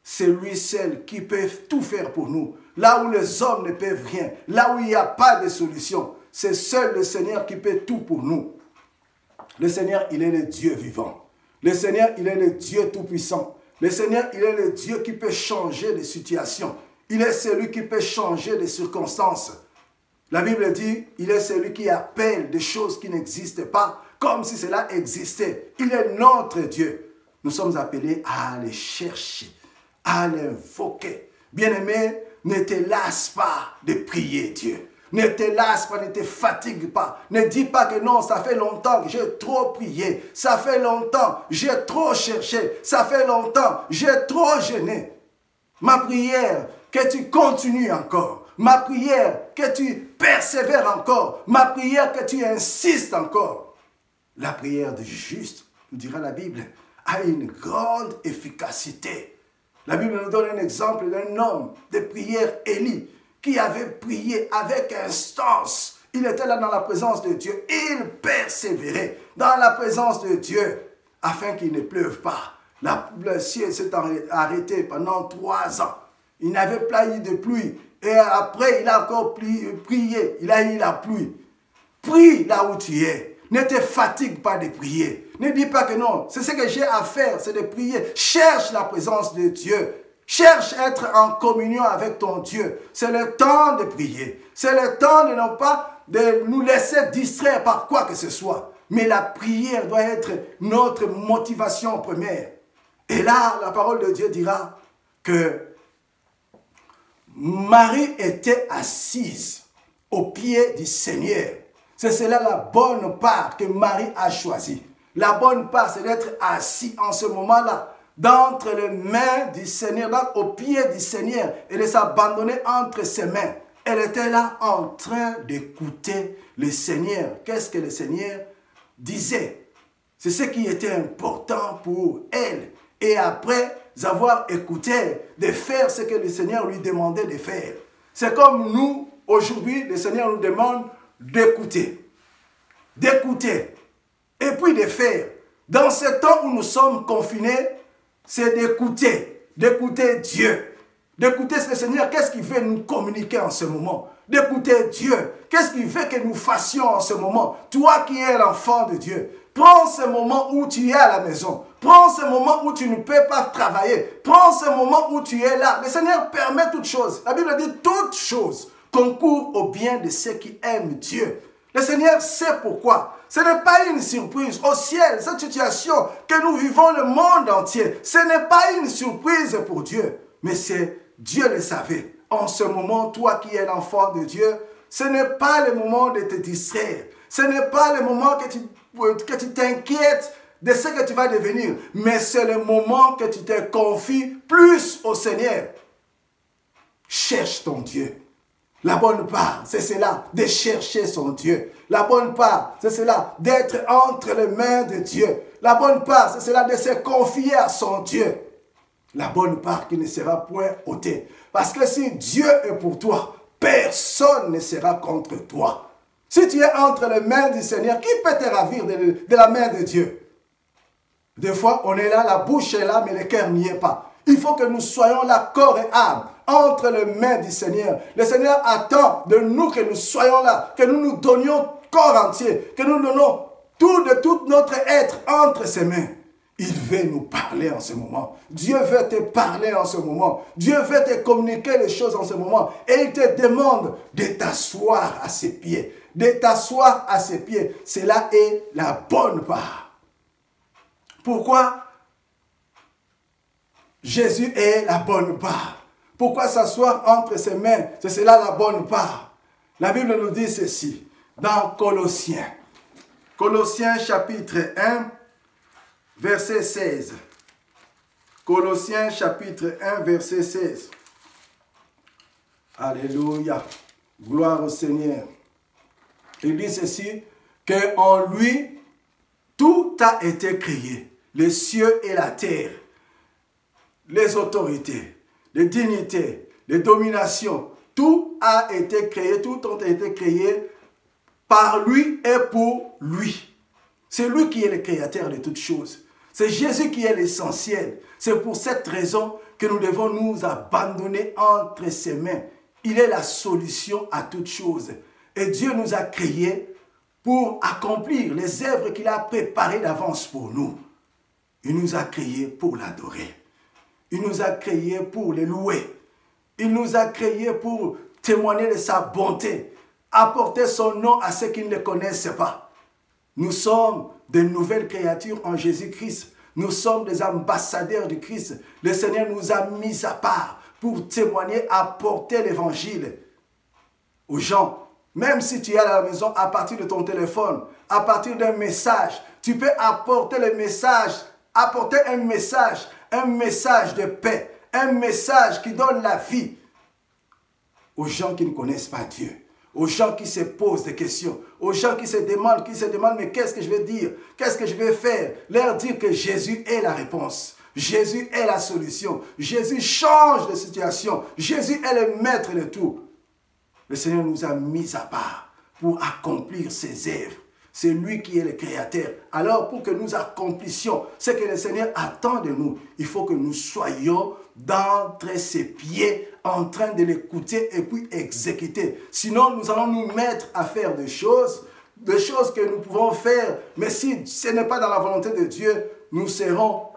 C'est lui seul qui peut tout faire pour nous. Là où les hommes ne peuvent rien, là où il n'y a pas de solution, C'est seul le Seigneur qui peut tout pour nous. Le Seigneur, il est le Dieu vivant. Le Seigneur, il est le Dieu tout-puissant. Le Seigneur, il est le Dieu qui peut changer les situations. Il est celui qui peut changer les circonstances. La Bible dit, il est celui qui appelle des choses qui n'existent pas, comme si cela existait. Il est notre Dieu. Nous sommes appelés à le chercher, à l'invoquer. Bien-aimé, ne te lasse pas de prier Dieu. Ne te lasse pas, ne te fatigue pas. Ne dis pas que non, ça fait longtemps que j'ai trop prié. Ça fait longtemps, j'ai trop cherché. Ça fait longtemps, j'ai trop jeûné. Ma prière, que tu continues encore. Ma prière, que tu persévères encore. Ma prière, que tu insistes encore. La prière du juste, nous dira la Bible, a une grande efficacité. La Bible nous donne un exemple d'un homme de prière, Élie, qui avait prié avec instance. Il était là dans la présence de Dieu. Il persévérait dans la présence de Dieu afin qu'il ne pleuve pas. Le ciel s'est arrêté pendant 3 ans. Il n'avait pas eu de pluie. Et après, il a encore prié. Il a eu la pluie. Prie là où tu es. Ne te fatigue pas de prier. Ne dis pas que non, c'est ce que j'ai à faire, c'est de prier. Cherche la présence de Dieu. Cherche à être en communion avec ton Dieu. C'est le temps de prier. C'est le temps de non pas de nous laisser distraire par quoi que ce soit. Mais la prière doit être notre motivation première. Et là, la parole de Dieu dira que Marie était assise au pied du Seigneur. C'est cela la bonne part que Marie a choisie. La bonne part, c'est d'être assis en ce moment-là, d'entre les mains du Seigneur, au pied du Seigneur, et de s'abandonner entre ses mains. Elle était là en train d'écouter le Seigneur. Qu'est-ce que le Seigneur disait? C'est ce qui était important pour elle. Et après avoir écouté, de faire ce que le Seigneur lui demandait de faire. C'est comme nous, aujourd'hui, le Seigneur nous demande d'écouter. D'écouter. Et puis de faire. Dans ce temps où nous sommes confinés, c'est d'écouter. D'écouter Dieu. D'écouter le Seigneur. Qu'est-ce qu'il veut nous communiquer en ce moment? D'écouter Dieu. Qu'est-ce qu'il veut que nous fassions en ce moment? Toi qui es l'enfant de Dieu. Prends ce moment où tu es à la maison. Prends ce moment où tu ne peux pas travailler. Prends ce moment où tu es là. Le Seigneur permet toutes choses. La Bible dit toutes choses concourent au bien de ceux qui aiment Dieu. Le Seigneur sait pourquoi. Ce n'est pas une surprise. Au ciel, cette situation que nous vivons le monde entier, ce n'est pas une surprise pour Dieu. Mais c'est Dieu le savait. En ce moment, toi qui es l'enfant de Dieu, ce n'est pas le moment de te distraire. Ce n'est pas le moment que tu t'inquiètes de ce que tu vas devenir. Mais c'est le moment que tu te confies plus au Seigneur. Cherche ton Dieu. La bonne part, c'est cela, de chercher son Dieu. La bonne part, c'est cela, d'être entre les mains de Dieu. La bonne part, c'est cela, de se confier à son Dieu. La bonne part qui ne sera point ôtée. Parce que si Dieu est pour toi, personne ne sera contre toi. Si tu es entre les mains du Seigneur, qui peut te ravir de la main de Dieu? Des fois, on est là, la bouche est là, mais le cœur n'y est pas. Il faut que nous soyons là, corps et âme, entre les mains du Seigneur. Le Seigneur attend de nous que nous soyons là, que nous nous donnions corps entier, que nous donnons tout notre être entre ses mains. Il veut nous parler en ce moment. Dieu veut te parler en ce moment. Dieu veut te communiquer les choses en ce moment. Et il te demande de t'asseoir à ses pieds. De t'asseoir à ses pieds. Cela est la bonne part. Pourquoi Jésus est la bonne part? Pourquoi s'asseoir entre ses mains? C'est cela la bonne part. La Bible nous dit ceci dans Colossiens. Colossiens chapitre 1, verset 16. Colossiens chapitre 1, verset 16. Alléluia. Gloire au Seigneur. Il dit ceci, qu'en lui, tout a été créé. Les cieux et la terre, les autorités, les dignités, les dominations, tout a été créé, tout a été créé par lui et pour lui. C'est lui qui est le créateur de toutes choses. C'est Jésus qui est l'essentiel. C'est pour cette raison que nous devons nous abandonner entre ses mains. Il est la solution à toutes choses. Et Dieu nous a créés pour accomplir les œuvres qu'il a préparées d'avance pour nous. Il nous a créés pour l'adorer. Il nous a créés pour le louer. Il nous a créés pour témoigner de sa bonté, apporter son nom à ceux qui ne le connaissent pas. Nous sommes de nouvelles créatures en Jésus-Christ. Nous sommes des ambassadeurs du Christ. Le Seigneur nous a mis à part pour témoigner, apporter l'évangile aux gens. Même si tu es à la maison, à partir de ton téléphone, à partir d'un message, tu peux apporter le message, apporter un message de paix, un message qui donne la vie aux gens qui ne connaissent pas Dieu, aux gens qui se posent des questions, aux gens qui se demandent, mais qu'est-ce que je vais dire? Qu'est-ce que je vais faire? Leur dire que Jésus est la réponse. Jésus est la solution. Jésus change de situation. Jésus est le maître de tout. Le Seigneur nous a mis à part pour accomplir ses œuvres. C'est lui qui est le créateur. Alors, pour que nous accomplissions ce que le Seigneur attend de nous, il faut que nous soyons d'entre ses pieds, en train de l'écouter et puis exécuter. Sinon, nous allons nous mettre à faire des choses que nous pouvons faire. Mais si ce n'est pas dans la volonté de Dieu, nous serons,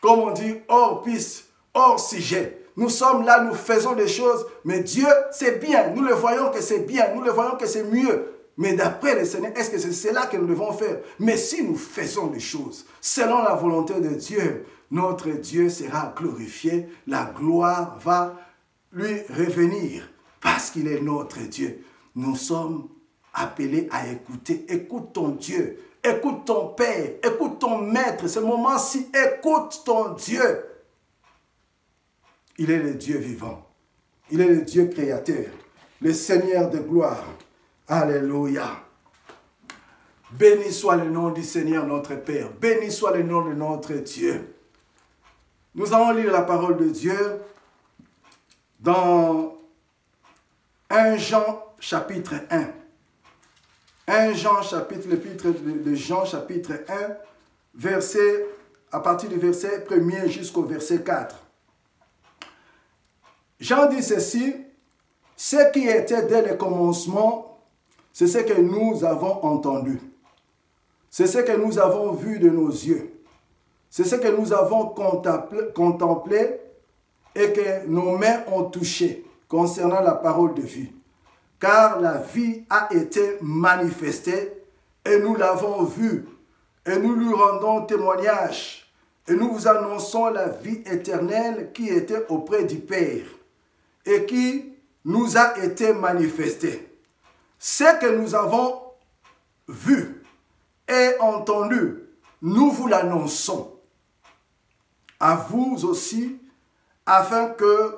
comme on dit, hors piste, hors sujet. Nous sommes là, nous faisons des choses, mais Dieu, c'est bien. Nous le voyons que c'est bien, nous le voyons que c'est mieux. Mais d'après le Seigneur, est-ce que c'est cela que nous devons faire? Mais si nous faisons les choses selon la volonté de Dieu, notre Dieu sera glorifié, la gloire va lui revenir parce qu'il est notre Dieu. Nous sommes appelés à écouter. Écoute ton Dieu, écoute ton Père, écoute ton Maître. Ce moment-ci, écoute ton Dieu. Il est le Dieu vivant. Il est le Dieu créateur, le Seigneur de gloire. Alléluia. Béni soit le nom du Seigneur notre Père. Béni soit le nom de notre Dieu. Nous allons lire la parole de Dieu dans 1 Jean chapitre 1. 1 Jean chapitre, l'épître de Jean chapitre 1, à partir du verset 1er jusqu'au verset 4. Jean dit ceci: ce qui était dès le commencement, c'est ce que nous avons entendu. C'est ce que nous avons vu de nos yeux. C'est ce que nous avons contemplé et que nos mains ont touché concernant la parole de vie. Car la vie a été manifestée et nous l'avons vue et nous lui rendons témoignage et nous vous annonçons la vie éternelle qui était auprès du Père et qui nous a été manifestée. Ce que nous avons vu et entendu, nous vous l'annonçons à vous aussi, afin que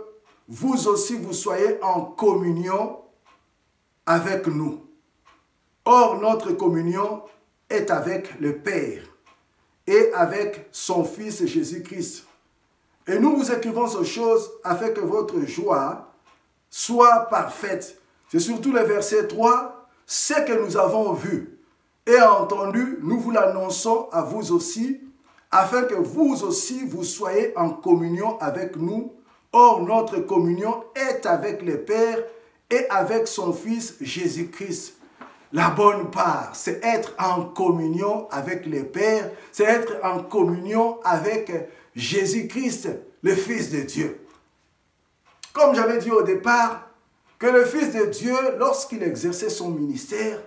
vous aussi vous soyez en communion avec nous. Or, notre communion est avec le Père et avec son Fils Jésus-Christ. Et nous vous écrivons ces choses afin que votre joie soit parfaite. C'est surtout le verset 3, ce que nous avons vu et entendu, nous vous l'annonçons à vous aussi, afin que vous aussi vous soyez en communion avec nous. Or, notre communion est avec le Père et avec son Fils Jésus-Christ. La bonne part, c'est être en communion avec le Père, c'est être en communion avec Jésus-Christ, le Fils de Dieu. Comme j'avais dit au départ, que le Fils de Dieu, lorsqu'il exerçait son ministère,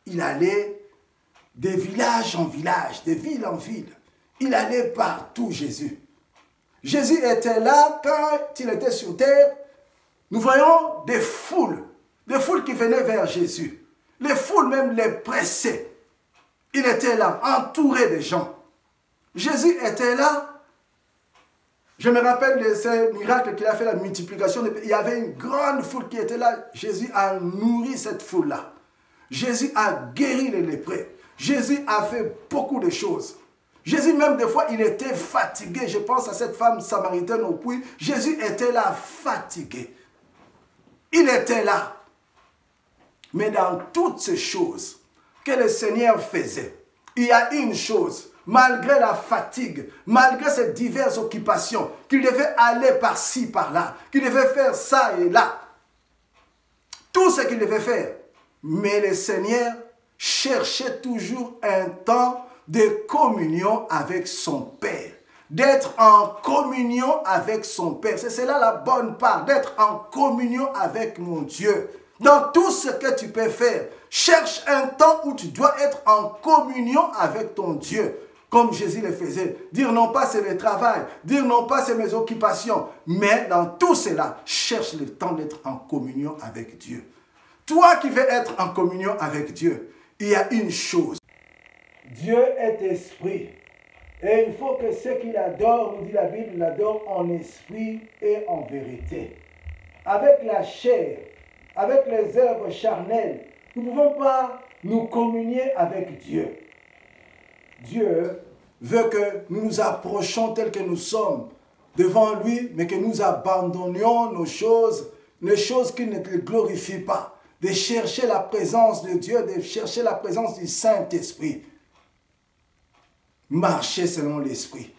il allait de village en village, de ville en ville. Il allait partout, Jésus. Jésus était là quand il était sur terre. Nous voyons des foules qui venaient vers Jésus. Les foules même les pressaient. Il était là, entouré de gens. Jésus était là. Je me rappelle de ces miracles qu'il a fait, la multiplication. Il y avait une grande foule qui était là. Jésus a nourri cette foule-là. Jésus a guéri les lépreux. Jésus a fait beaucoup de choses. Jésus même des fois, il était fatigué. Je pense à cette femme samaritaine au puits. Jésus était là, fatigué. Il était là. Mais dans toutes ces choses que le Seigneur faisait, il y a une chose. Malgré la fatigue, malgré ces diverses occupations, qu'il devait aller par-ci, par-là, qu'il devait faire ça et là. Tout ce qu'il devait faire, Mais le Seigneur cherchait toujours un temps de communion avec son Père. D'être en communion avec son Père. C'est cela la bonne part, d'être en communion avec mon Dieu. Dans tout ce que tu peux faire, cherche un temps où tu dois être en communion avec ton Dieu. Comme Jésus le faisait. Dire non pas c'est le travail, dire non pas c'est mes occupations. Mais dans tout cela, cherche le temps d'être en communion avec Dieu. Toi qui veux être en communion avec Dieu, il y a une chose. Dieu est esprit. Et il faut que ceux qui l'adorent, nous dit la Bible, l'adorent en esprit et en vérité. Avec la chair, avec les œuvres charnelles, nous ne pouvons pas nous communier avec Dieu. Dieu veut que nous nous approchions tels que nous sommes devant lui, mais que nous abandonnions nos choses, les choses qui ne le glorifient pas. De chercher la présence de Dieu, de chercher la présence du Saint-Esprit. Marcher selon l'Esprit.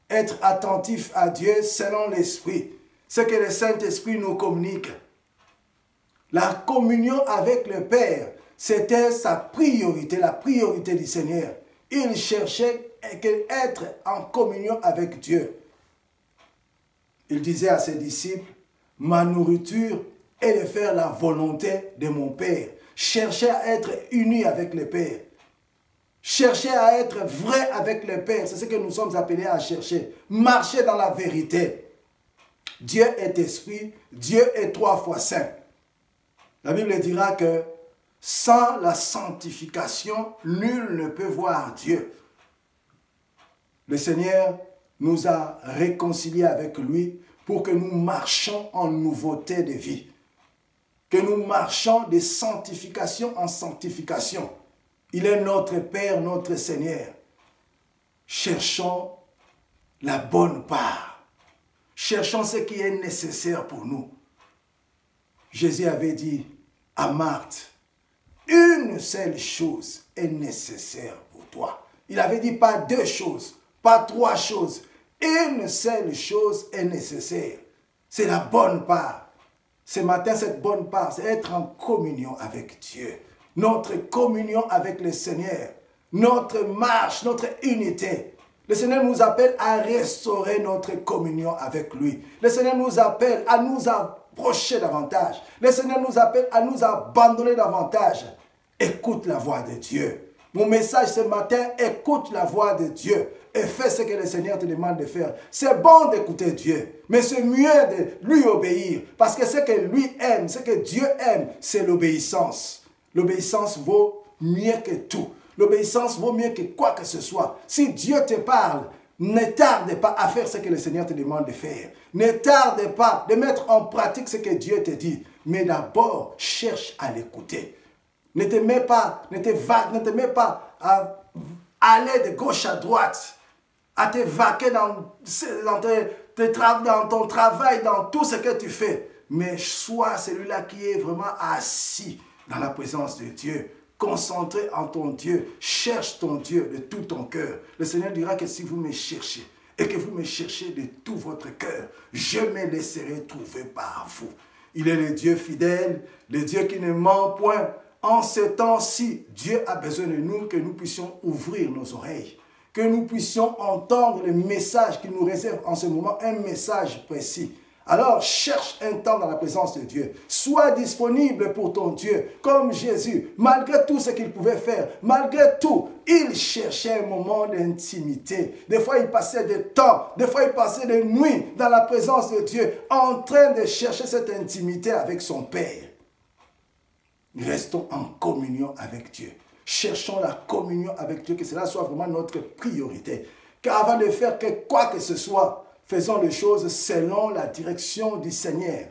Être attentif à Dieu selon l'Esprit. Ce que le Saint-Esprit nous communique. La communion avec le Père, c'était sa priorité, la priorité du Seigneur. Il cherchait être en communion avec Dieu. Il disait à ses disciples, ma nourriture est de faire la volonté de mon Père. Cherchez à être unis avec le Père. Cherchez à être vrai avec le Père. C'est ce que nous sommes appelés à chercher. Marcher dans la vérité. Dieu est esprit. Dieu est 3 fois saint. La Bible dira que sans la sanctification, nul ne peut voir Dieu. Le Seigneur nous a réconciliés avec lui pour que nous marchions en nouveauté de vie. Que nous marchions de sanctification en sanctification. Il est notre Père, notre Seigneur. Cherchons la bonne part. Cherchons ce qui est nécessaire pour nous. Jésus avait dit à Marthe, une seule chose est nécessaire pour toi. Il avait dit pas 2 choses, pas 3 choses. Une seule chose est nécessaire. C'est la bonne part. Ce matin, cette bonne part, c'est être en communion avec Dieu. Notre communion avec le Seigneur. Notre marche, notre unité. Le Seigneur nous appelle à restaurer notre communion avec lui. Le Seigneur nous appelle à nous approcher davantage. Le Seigneur nous appelle à nous abandonner davantage. Écoute la voix de Dieu. Mon message ce matin, écoute la voix de Dieu et fais ce que le Seigneur te demande de faire. C'est bon d'écouter Dieu, mais c'est mieux de lui obéir. Parce que ce que lui aime, ce que Dieu aime, c'est l'obéissance. L'obéissance vaut mieux que tout. L'obéissance vaut mieux que quoi que ce soit. Si Dieu te parle, ne tarde pas à faire ce que le Seigneur te demande de faire. Ne tarde pas de mettre en pratique ce que Dieu te dit. Mais d'abord, cherche à l'écouter. Ne te mets pas à aller de gauche à droite, à te vaquer dans ton travail, dans tout ce que tu fais. Mais sois celui-là qui est vraiment assis dans la présence de Dieu. Concentré en ton Dieu. Cherche ton Dieu de tout ton cœur. Le Seigneur dira que si vous me cherchez, et que vous me cherchez de tout votre cœur, je me laisserai trouver par vous. Il est le Dieu fidèle, le Dieu qui ne ment point. En ce temps-ci, Dieu a besoin de nous, que nous puissions ouvrir nos oreilles, que nous puissions entendre le message qu'il nous réserve en ce moment, un message précis. Alors, cherche un temps dans la présence de Dieu. Sois disponible pour ton Dieu, comme Jésus. Malgré tout ce qu'il pouvait faire, malgré tout, il cherchait un moment d'intimité. Des fois, il passait des temps, des fois, il passait des nuits dans la présence de Dieu, en train de chercher cette intimité avec son Père. Restons en communion avec Dieu. Cherchons la communion avec Dieu, que cela soit vraiment notre priorité. Car avant de faire quoi que ce soit, faisons les choses selon la direction du Seigneur.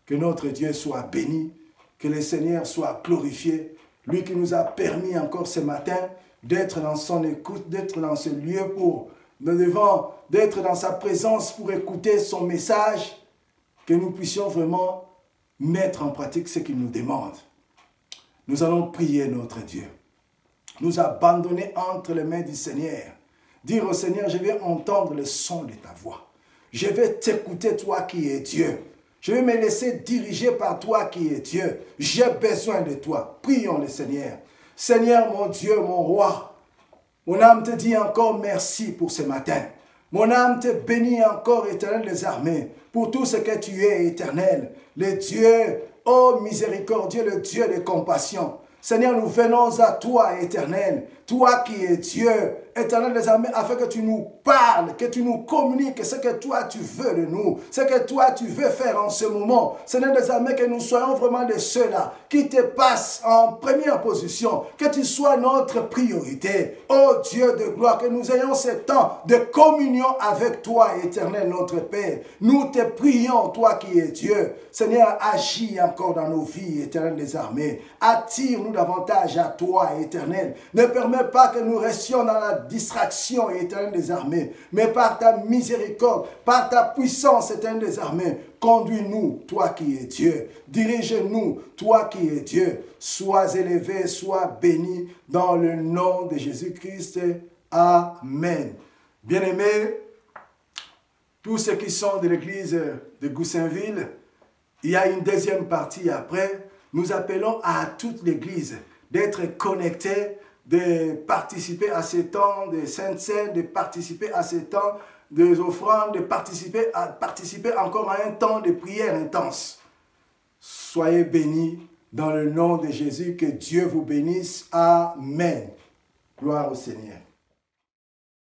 Que notre Dieu soit béni, que le Seigneur soit glorifié. Lui qui nous a permis encore ce matin d'être dans son écoute, d'être dans ce lieu d'être dans sa présence pour écouter son message. Que nous puissions vraiment mettre en pratique ce qu'il nous demande. Nous allons prier notre Dieu. Nous abandonner entre les mains du Seigneur. Dire au Seigneur, je vais entendre le son de ta voix. Je vais t'écouter, toi qui es Dieu. Je vais me laisser diriger par toi qui es Dieu. J'ai besoin de toi. Prions le Seigneur. Seigneur, mon Dieu, mon roi, mon âme te dit encore merci pour ce matin. Mon âme te bénit encore, Éternel des armées, pour tout ce que tu es, Éternel. Le Dieu, ô miséricordieux, le Dieu de compassion. Seigneur, nous venons à toi, Éternel, toi qui es Dieu, Éternel des armées, afin que tu nous parles, que tu nous communiques ce que toi tu veux de nous, ce que toi tu veux faire en ce moment. Seigneur des armées, que nous soyons vraiment de ceux-là qui te passent en première position, que tu sois notre priorité. Ô Dieu de gloire, que nous ayons ce temps de communion avec toi, Éternel, notre Père. Nous te prions, toi qui es Dieu. Seigneur, agis encore dans nos vies, Éternel des armées. Attire-nous davantage à toi, Éternel. Ne permets pas que nous restions dans la distraction, Éternel des armées, mais par ta miséricorde, par ta puissance, Éternel des armées, conduis-nous, toi qui es Dieu. Dirige-nous, toi qui es Dieu. Sois élevé, sois béni dans le nom de Jésus-Christ. Amen. Bien-aimés, tous ceux qui sont de l'église de Goussainville, il y a une deuxième partie après. Nous appelons à toute l'église d'être connectés, de participer à ces temps de Sainte Seine, de participer à ces temps des offrandes, de participer encore à un temps de prière intense. Soyez bénis dans le nom de Jésus, que Dieu vous bénisse. Amen. Gloire au Seigneur.